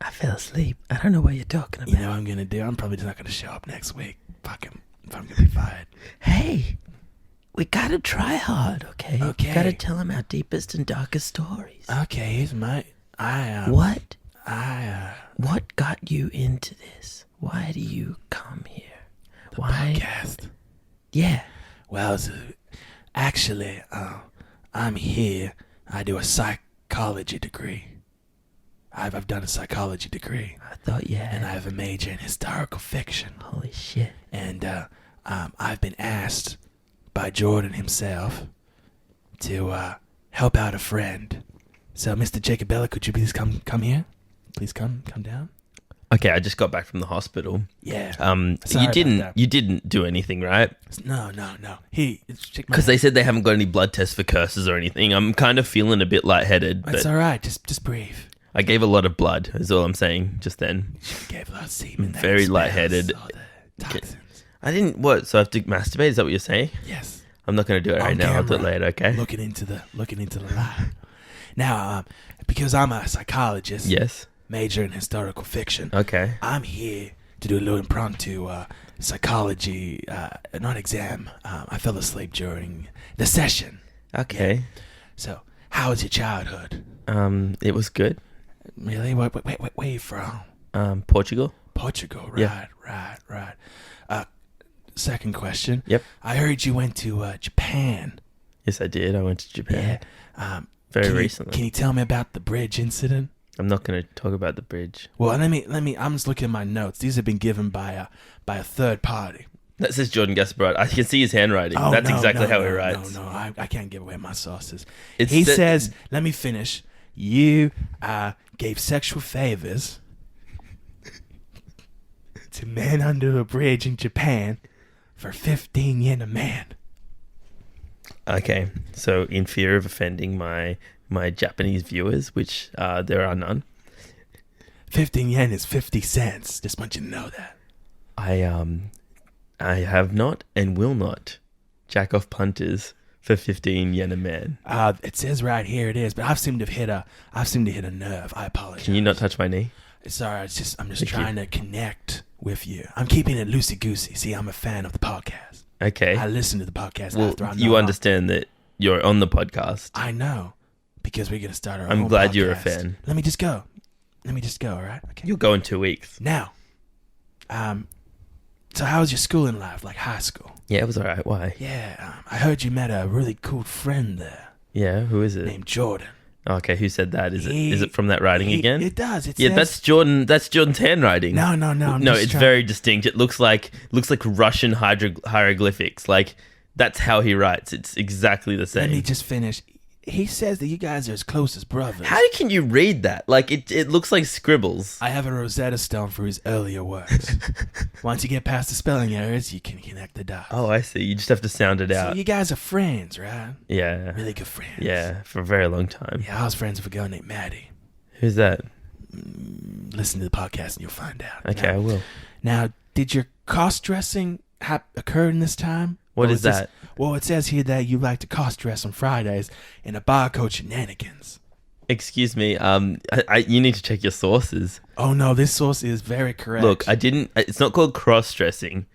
I fell asleep. I don't know what you're talking about. You know what I'm gonna do? I'm probably just not gonna show up next week. Fuck him. If I'm gonna be fired. Hey, we gotta try hard, okay? Okay. We gotta tell him our deepest and darkest stories. Okay, here's my. What I got you into this? Why do you come here? the Why? podcast. Yeah. Well, actually, I'm here. I do a psychology degree. I've done a psychology degree, I thought you had. and I have a major in historical fiction. Holy shit. And I've been asked by Jordan himself to help out a friend. So, Mr. Jacobella, could you please come here? Please come down. Okay, I just got back from the hospital. Yeah. So you didn't do anything, right? No. Because they said they haven't got any blood tests for curses or anything. I'm kind of feeling a bit lightheaded, It's but all right. Just breathe. I gave a lot of blood, is all I'm saying, just then. You gave a lot of semen. that Very expels lightheaded. all the toxins. I didn't, what, so I have to masturbate? Is that what you're saying? Yes. I'm not going to do it right now. I'll do it later, okay? Looking into the light. Now, because I'm a psychologist, Yes. major in historical fiction, Okay. I'm here to do a little impromptu psychology, not exam. I fell asleep during the session. Okay. So, how was your childhood? It was good. Really? Where are you from? Portugal. Portugal, right, Yeah. right. Second question. Yep. I heard you went to Japan. Yes, I did. I went to Japan. Yeah. Very Can recently. you tell me about the bridge incident? I'm not going to talk about the bridge. Well, let me. I'm just looking at my notes. These have been given by a third party. That says Jordan Gasparotto. I can see his handwriting. Oh, That's no, exactly no, how no, he writes. No, I can't give away my sources. It's He the- says, let me finish. You gave sexual favors to men under a bridge in Japan for 15 yen a man. Okay, so in fear of offending my Japanese viewers, which there are none, 15 yen is 50 cents. Just want you to know that. I have not and will not jack off punters for 15 yen a man. It says right here it is, but I've seemed to hit a nerve. I apologize. Can you not touch my knee? Sorry, I'm just Thank trying to connect with you. I'm keeping it loosey goosey. See, I'm a fan of the podcast. Okay. I listen to the podcast Well, after I'm you understand that you're on the podcast. I know, because we're gonna start our I'm own glad you're a podcast. fan. Let me just go. let me just go, all right? Okay. You'll go in 2 weeks. Now, so how was your schooling life, like high school? Yeah, it was all right. Why? Yeah, I heard you met a really cool friend there Yeah, who is it? named Jordan. Okay, who said that? Is it from that writing again? It does. It Yeah, says, that's Jordan. That's Jordan's handwriting. No, I'm No, just it's trying- very distinct. It looks like Russian hieroglyphics. Like that's how he writes. It's exactly the Let me same. just finish. He says that you guys are as close as brothers. How can you read that? Like it looks like scribbles. I have a Rosetta Stone for his earlier works. Once you get past the spelling errors, you can connect the dots. Oh, I see. You just have to sound it So out. you guys are friends, right? Yeah. Really good friends. Yeah, for a very long time. Yeah, I was friends with a girl named Maddie. Who's that? Listen to the podcast and you'll find out. Okay, I will. Now, did your cross-dressing occur in this time? What Or is that? Well, it says here that you like to cross-dress on Fridays in a bar code Shenanigans. Excuse me. You need to check your sources. Oh, no, this source is very correct. Look, it's not called cross-dressing.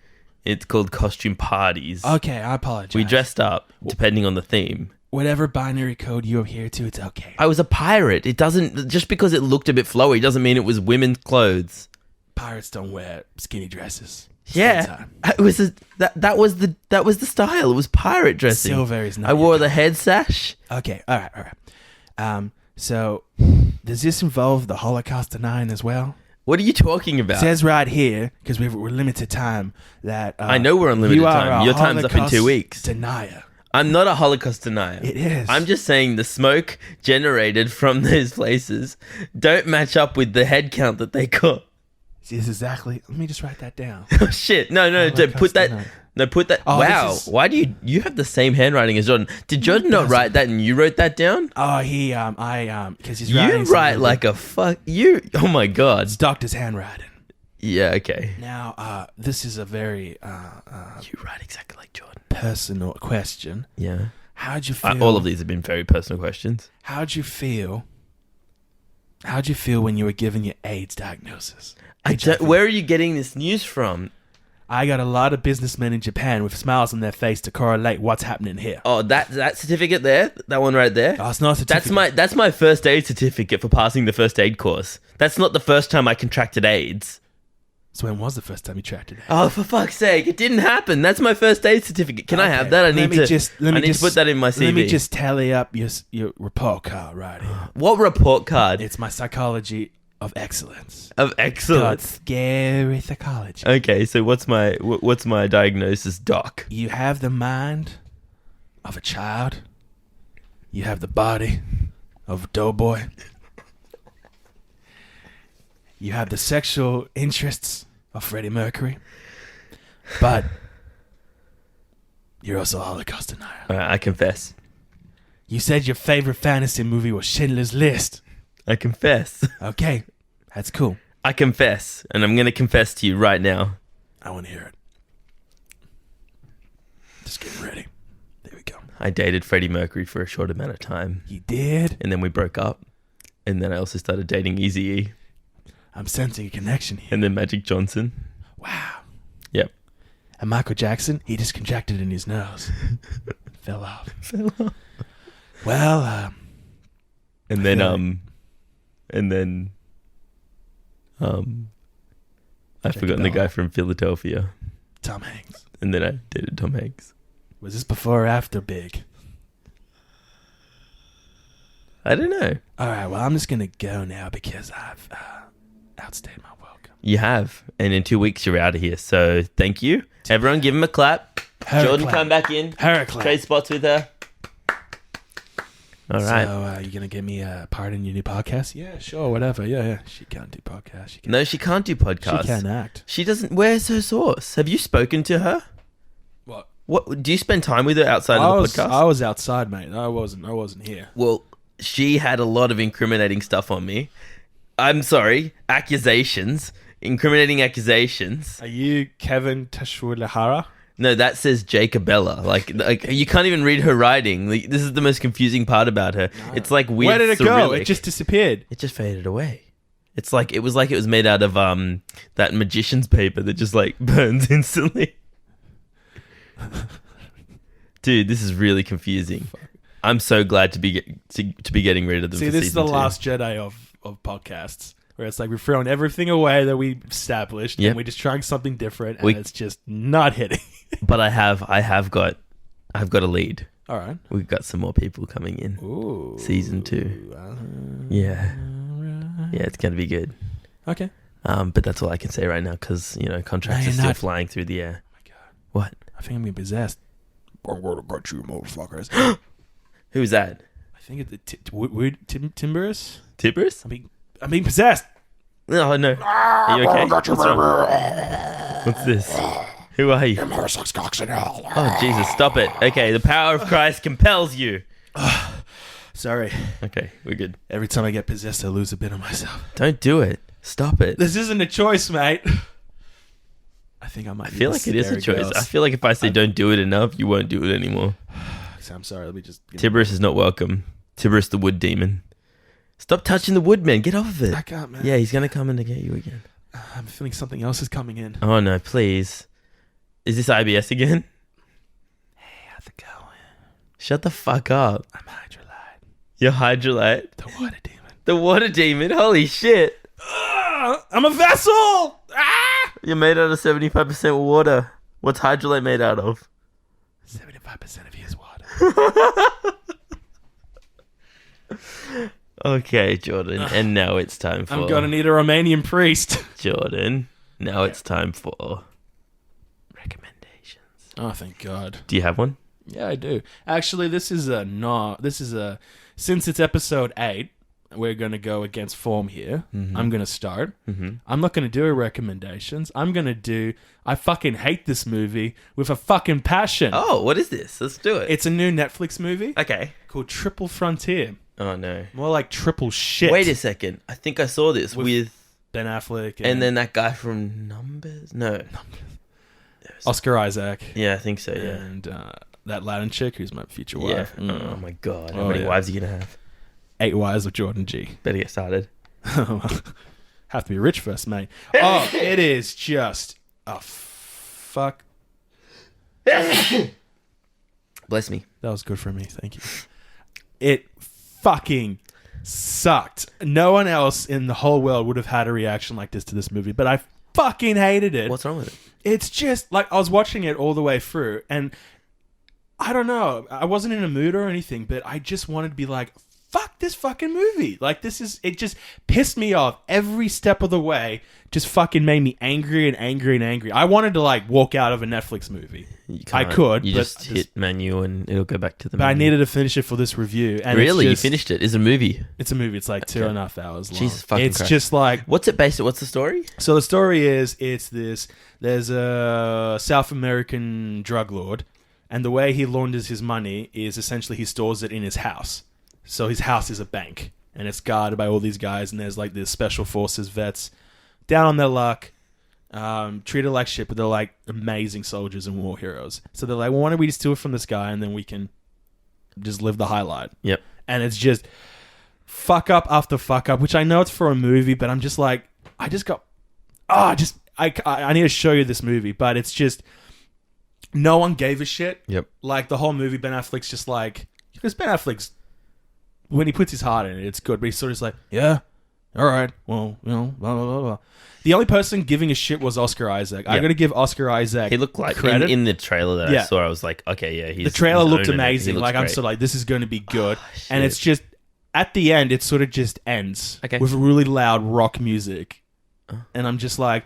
It's called costume parties. Okay, I apologize. We dressed up depending on the theme. Whatever binary code you adhere to, it's okay. I was a pirate. It doesn't just because it looked a bit flowy doesn't mean it was women's clothes. Pirates don't wear skinny dresses. Yeah, it was that was the style. It was pirate dressing. Silver is not. I wore the head sash. Okay, all right. So does this involve the Holocaust denying as well? What are you talking about? It says right here, because we're limited time, that I know we're on limited you are time. a Your time's up in 2 Holocaust weeks. Denier. I'm not a Holocaust denier. It is. I'm just saying the smoke generated from those places don't match up with the head count that they got. It's exactly. Let me just write that down. Oh shit! No, Holocaust put that. denier. No, put that. Oh, wow, this is- why do you have the same handwriting as Jordan? Did Jordan not write that and you wrote that down? Oh, because he's You writing. write something- like a fuck. You. Oh my god. It's doctor's handwriting. Yeah. Okay. Now, this is a very You write exactly like Jordan. personal question. Yeah. How'd you feel? All of these have been very personal questions. How'd you feel? How'd you feel when you were given your AIDS diagnosis? Where are you getting this news from? I got a lot of businessmen in Japan with smiles on their face to correlate what's happening here. Oh, that certificate there, that one right there. Oh, it's not a certificate. That's my first aid certificate for passing the first aid course. That's not the first time I contracted AIDS. So when was the first time you tracked it? Oh, for fuck's sake! It didn't happen. That's my first aid certificate. Can I have that? I need to put that in my CV. Let me just tally up your report card right here. What report card? It's my psychology of excellence. Of Called excellence. scary psychology. Okay, so what's my diagnosis, doc? You have the mind of a child. You have the body of a doughboy. You have the sexual interests of Freddie Mercury. But you're also a Holocaust denier. All right, I confess. You said your favorite fantasy movie was Schindler's List. I confess. Okay, that's cool. I confess, and I'm going to confess to you right now. I want to hear it. Just getting ready. There we go. I dated Freddie Mercury for a short amount of time, You did? and then we broke up. And then I also started dating Eazy-E, I'm sensing a connection here. and then Magic Johnson. Wow. Yep. And Michael Jackson, he just contracted in his nose. Fell off. Well, And then I've forgotten the guy from Philadelphia. Tom Hanks. And then I dated Tom Hanks. Was this before or after Big? I don't know. All right, well, I'm just going to go now because I've outstayed my welcome. You have. And in 2 weeks, you're out of here. So thank you. Everyone give him a clap. Jordan, come back in. Trade spots with her. All right. So, you going to give me a part in your new podcast? Yeah, sure, whatever. Yeah. She can't do podcasts. No, she can't do podcasts. She can't act. She doesn't. Where's her source? Have you spoken to her? What do you spend time with her outside of the podcast? I was outside, mate. I wasn't here. Well, she had a lot of incriminating stuff on me. I'm sorry, incriminating accusations. Are you Kevin Tashwilahara? No, that says Jacobella. Like you can't even read her writing. Like, this is the most confusing part about her. No. It's like weird. Where did it Cyrillic. go? It just disappeared. It just faded away. It was made out of that magician's paper that just like burns instantly. Dude, this is really confusing. I'm so glad to be getting rid of them. See, this is the last Jedi of podcasts. where it's like we're throwing everything away that we established, Yep. and we're just trying something different, and it's just not hitting. But I've got a lead. All right. We've got some more people coming in. Ooh. Season 2. Yeah. Yeah, it's going to be good. Okay. But that's all I can say right now because, contracts No, are you're still not. flying through the air. Oh my God. What? I think I'm being possessed. I'm going to get you, motherfuckers. Who's that? I think it's Timberus. Tibbers? I'm being possessed. Oh, no. Are you okay? What's wrong? What's this? Who are you? Oh, Jesus, stop it. Okay, the power of Christ compels you. Sorry. Okay, we're good. Every time I get possessed, I lose a bit of myself. Don't do it. Stop it. This isn't a choice, mate. I think I might. I feel like it is a choice. I feel like if I say don't do it enough, you won't do it anymore. I'm sorry. Let me just. Tiberius is not welcome. Tiberius the wood demon. Stop touching the wood, man. Get off of it. I can't, man. Yeah, he's going to come in to get you again. I'm feeling something else is coming in. Oh, no, please. Is this IBS again? Hey, how's it going? Shut the fuck up. I'm Hydrolite. You're Hydrolite? The water demon. The water demon? Holy shit. I'm a vessel! Ah! You're made out of 75% water. What's Hydrolite made out of? 75% of you is water. Okay, Jordan. And now it's time for... I'm gonna need a Romanian priest. Jordan. Now it's time for... recommendations. Oh, thank God. Do you have one? Yeah, I do. Actually, since it's episode 8, we're going to go against form here. Mm-hmm. I'm going to start. Mm-hmm. I'm not going to do recommendations. I'm going to do, I fucking hate this movie with a fucking passion. Oh, what is this? Let's do it. It's a new Netflix movie Okay. called Triple Frontier. Oh, no. More like triple shit. Wait a second. I think I saw this with Ben Affleck and then that guy from Numbers? No. Oscar Isaac. Yeah, I think so, yeah. And that Latin chick who's my future Yeah. wife. Oh, my God. How Oh, many yeah. wives are you going to have? 8 Wives of Jordan G. Better get started. Have to be rich first, mate. Oh, it is just a fuck. Bless me. That was good for me. Thank you. It fucking sucked. No one else in the whole world would have had a reaction like this to this movie, but I fucking hated it. What's wrong with it? It's just like I was watching it all the way through, and I don't know. I wasn't in a mood or anything, but I just wanted to be like, fuck this fucking movie. Like, it just pissed me off every step of the way. Just fucking made me angry and angry and angry. I wanted to, like, walk out of a Netflix movie. I could. You but just hit menu and it'll go back to the But I menu. needed to finish it for this review. And Really? it's just, You finished it? It's a movie? It's a movie. It's like 2.5 hours long. Jesus fucking It's Christ. just like... What's it based on? What's the story? So the story is, there's a South American drug lord, and the way he launders his money is essentially he stores it in his house. So his house is a bank, and it's guarded by all these guys, and there's like the special forces vets down on their luck, treated like shit, but they're like amazing soldiers and war heroes. So they're like, well, why don't we just steal it from this guy, and then we can just live the highlight. Yep. And it's just fuck up after fuck up, which I know it's for a movie, but I'm just like, I need to show you this movie, but it's just no one gave a shit. Yep. Like the whole movie, Ben Affleck's just like, because Ben Affleck's, when he puts his heart in it, it's good, but he's sort of just like, yeah, all right, well, blah, blah, blah, blah. The only person giving a shit was Oscar Isaac. I got to give Oscar Isaac He looked like, credit. in the trailer that I saw, I was like, okay, yeah, The trailer looked owning it. amazing. He looks Like, I'm great. sort of like, this is going to be good. shit. And it's just, at the end, it sort of just ends Okay. with really loud rock music. And I'm just like,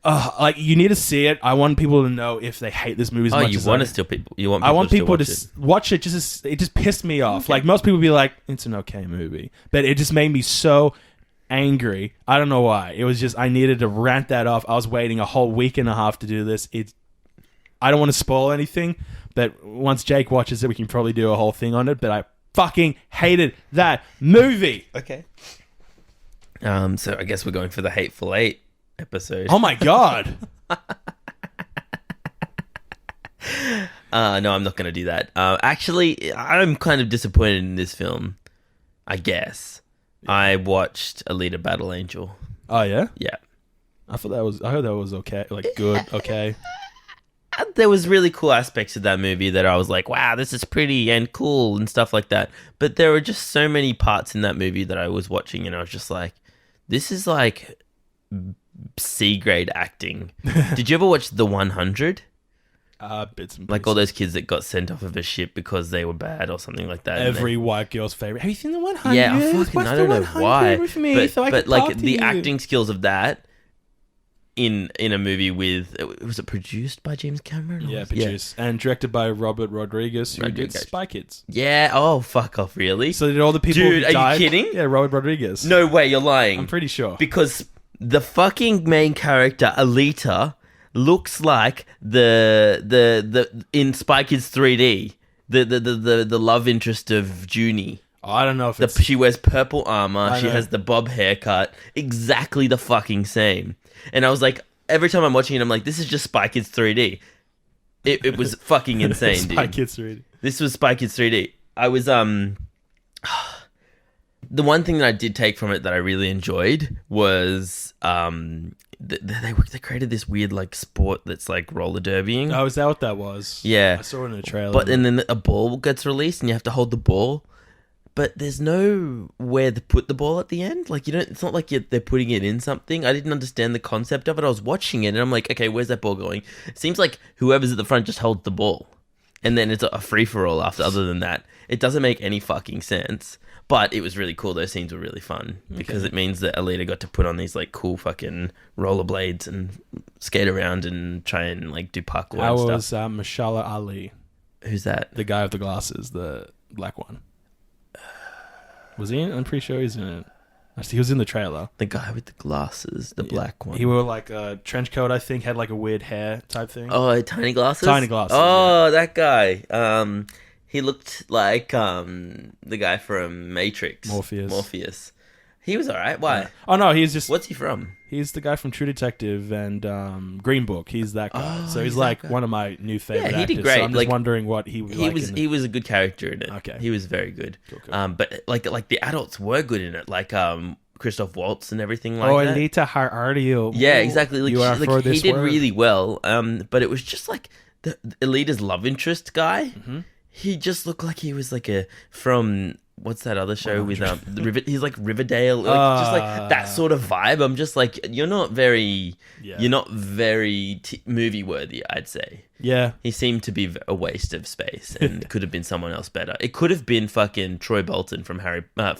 like, you need to see it. I want people to know if they hate this movie as much you as want I to steal people. You want I want people to to still watch it. It just pissed me off. Like, most people be like, it's an okay movie. But it just made me so angry. I don't know why. It was just, I needed to rant that off. I was waiting a whole week and a half to do this. I don't want to spoil anything, but once Jake watches it, we can probably do a whole thing on it. But I fucking hated that movie. Okay. So I guess we're going for the Hateful Eight episode. Oh my God. No, I'm not going to do that. Actually, I'm kind of disappointed in this film, I guess. I watched Alita Battle Angel. Oh, yeah? Yeah. I heard that was okay. Like, good, okay. there was really cool aspects of that movie that I was like, wow, this is pretty and cool and stuff like that. But there were just so many parts in that movie that I was watching and I was just like, this is like C grade acting. Did you ever watch The 100? Bits and Like all pieces. those kids that got sent off of a ship because they were bad or something like that. Every white girl's favorite. Have you seen The 100? Yeah, Watch I The don't know 100 why. with me But, so I but can talk like to the you. acting skills of that in a movie with, was it produced by James Cameron? Yeah, produced and directed by Robert Rodriguez, who did Rodriguez. Spy Kids. Yeah. Oh, fuck off, really? So did all the people Dude, who are you died? kidding? Yeah, Robert Rodriguez. No way, you're lying. I'm pretty sure. Because the fucking main character, Alita, looks like the in Spy Kids 3D, the love interest of Junie. Oh, I don't know if it's... She wears purple armor. She know. has the bob haircut. Exactly the fucking same. And I was like, every time I'm watching it, I'm like, this is just Spy Kids 3D. It was fucking insane, Spy dude. Kids 3D. This was Spy Kids 3D. I was the one thing that I did take from it that I really enjoyed was they created this weird like sport that's like roller derbying. Oh, is that what that was? Yeah. I saw it in a trailer. But and then a ball gets released and you have to hold the ball. But there's nowhere to put the ball at the end. Like you don't. It's not like they're putting it in something. I didn't understand the concept of it. I was watching it and I'm like, okay, where's that ball going? It seems like whoever's at the front just holds the ball, and then it's a free for all after. Other than that, it doesn't make any fucking sense. But it was really cool. Those scenes were really fun because it means that Alita got to put on these like cool fucking rollerblades and skate around and try and like do parkour How and was stuff. Mashallah Ali, Who's that? the guy with the glasses, the black one? Was he in? I'm pretty sure he's in it. Actually, he was in the trailer. The guy with the glasses, the black one. He wore like a trench coat, I think, had like a weird hair type thing. Oh, tiny glasses? Tiny glasses, Oh, that guy. He looked like the guy from Matrix. Morpheus. He was alright. Why? Oh no, he's just... What's he from? He's the guy from True Detective and Green Book. He's that guy. Oh, so he's he's like that guy. one of my new favorite Yeah, he actors. did great. So I'm just Like, wondering what he was like. He was a good character in it. Okay. He was very good. Cool. But like the adults were good in it. Like Christoph Waltz and everything like that. Alita, how are you? Yeah, exactly. Like, You are for he this did word. really well. But it was just like the Alita's love interest guy. Mm-hmm. He just looked like he was like from what's that other show with he's like Riverdale, like just like that sort of vibe. I'm just like you're not very movie worthy, I'd say. Yeah. He seemed to be a waste of space and could have been someone else better. It could have been fucking Troy Bolton from Harry Potter,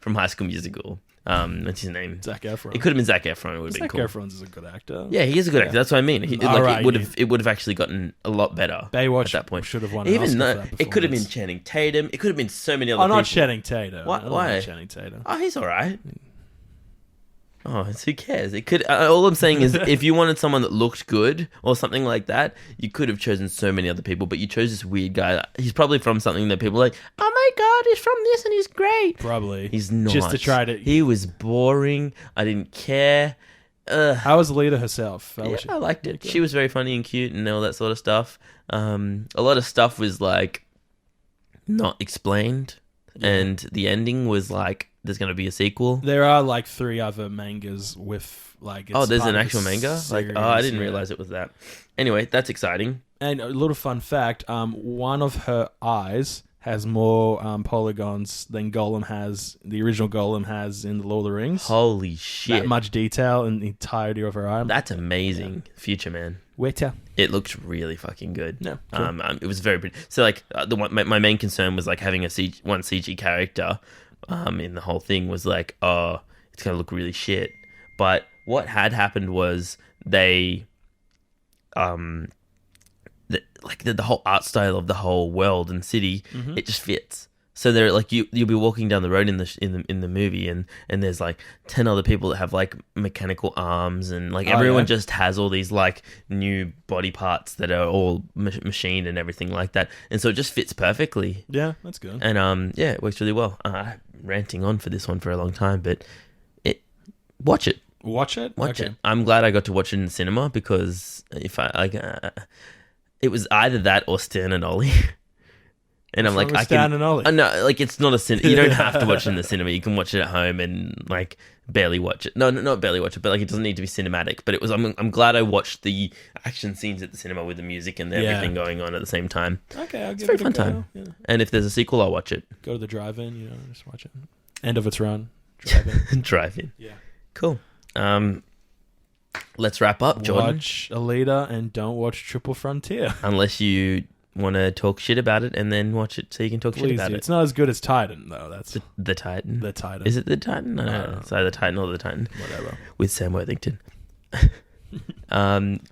from High School Musical. What's his name? Zac Efron. It could have been Zac Efron. It would have been Zac cool. Efron's is a good actor. Yeah, he is a good actor. That's what I mean. Alright, It would have actually gotten a lot better. Baywatch at that point should have won an Even Oscar though for that it could have been performance. Channing Tatum. It could have been so many other Oh, people. not Channing Tatum. Why- I don't why? like Channing Tatum. Oh, he's all right. Oh, who cares? It could. All I'm saying is, if you wanted someone that looked good or something like that, you could have chosen so many other people. But you chose this weird guy. He's probably from something that people are like, oh my god, he's from this and he's great. Probably. He's not. Just to try to... He was boring. I didn't care. How was Alita herself? How Yeah, was she? I liked it. Okay. She was very funny and cute and all that sort of stuff. A lot of stuff was like not explained, and the ending was like there's going to be a sequel. There are like 3 other mangas with like... Oh, it's there's part an of actual the manga? I series, didn't yeah. realize it was that. Anyway, that's exciting. And a little fun fact, one of her eyes has more polygons than the original Golem has in the Lord of the Rings. Holy shit. That much detail in the entirety of her eye. That's amazing. Future, man. Weta. It looked really fucking good. Yeah, cool. It was very pretty. So like my main concern was like having one CG character in the whole thing was like, oh, it's gonna look really shit. But what had happened was they the whole art style of the whole world and city, it just fits. So they're like you'll be walking down the road in the movie and there's like 10 other people that have like mechanical arms and like everyone just has all these like new body parts that are all machined and everything like that, and so it just fits perfectly. Yeah, that's good. And yeah, it works really well. Ranting on for this one for a long time, but watch it. Watch it? Watch Okay. it. I'm glad I got to watch it in the cinema because if I it was either that or Stan and Ollie. And I'm like, I Stan can. and Ollie. No, like it's not a cinema. You don't have to watch it in the cinema. You can watch it at home and like barely watch it. No, not barely watch it, but like it doesn't need to be cinematic. But it was. I'm glad I watched the action scenes at the cinema with the music and everything going on at the same time. Okay, I'll give It's a very it a fun go. time. Yeah. And if there's a sequel, I'll watch it. Go to the drive-in, just watch it. End of its run. Drive-in. Drive in. Yeah. Cool. Let's wrap up, Jordan. Watch Alita and don't watch Triple Frontier. Unless you want to talk shit about it and then watch it so you can talk shit Please about do. it. It's not as good as Titan, though. That's The Titan. the Titan. Is it The Titan? No. It's either The Titan or The Titan. Whatever. With Sam Worthington.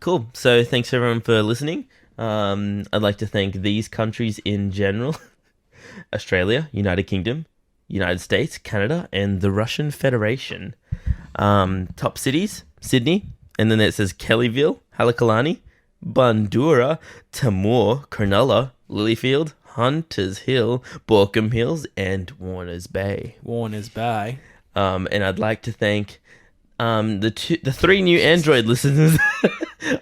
Cool. So thanks everyone for listening. I'd like to thank these countries in general. Australia, United Kingdom, United States, Canada, and the Russian Federation. Top cities, Sydney, and then it says Kellyville, Halakalani, Bandura, Tamor, Cronulla, Lilyfield, Hunters Hill, Borkham Hills, and Warners Bay. Warners Bay. And I'd like to thank the 3 new Android listeners.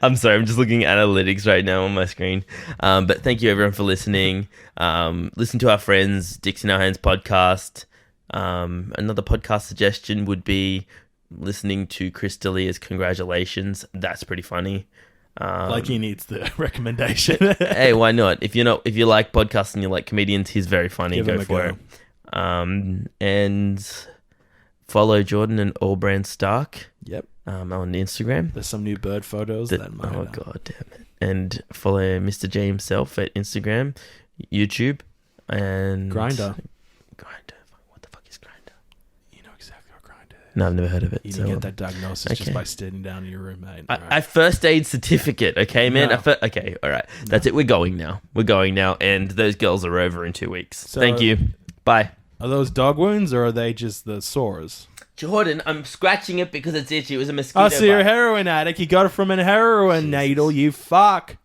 I'm sorry, I'm just looking at analytics right now on my screen. But thank you everyone for listening. Listen to our friends, Dicks in Our Hands podcast. Another podcast suggestion would be listening to Chris D'Elia's Congratulations. That's pretty funny. Like he needs the recommendation. Hey, why not? If you like podcasts and you like comedians, he's very funny. Give Go him a for go. it. And follow Jordan and Allbrand Stark. Yep. On Instagram. There's some new bird photos that might. Oh god damn it! And follow Mr. J himself at Instagram, YouTube, and Grindr. What the fuck is Grindr? You know exactly what Grindr is. No, I've never heard of it. You so, didn't get that diagnosis just okay. by sitting down in your room, mate. I first aid certificate. Okay, man. No. Okay, all right. That's it. We're going now. And those girls are over in 2 weeks. So- Thank you. Bye. Are those dog wounds or are they just the sores? Jordan, I'm scratching it because it's itchy. It was a mosquito Oh, so you're a bite. heroin addict. You got it from a heroin Jesus. needle, you fuck.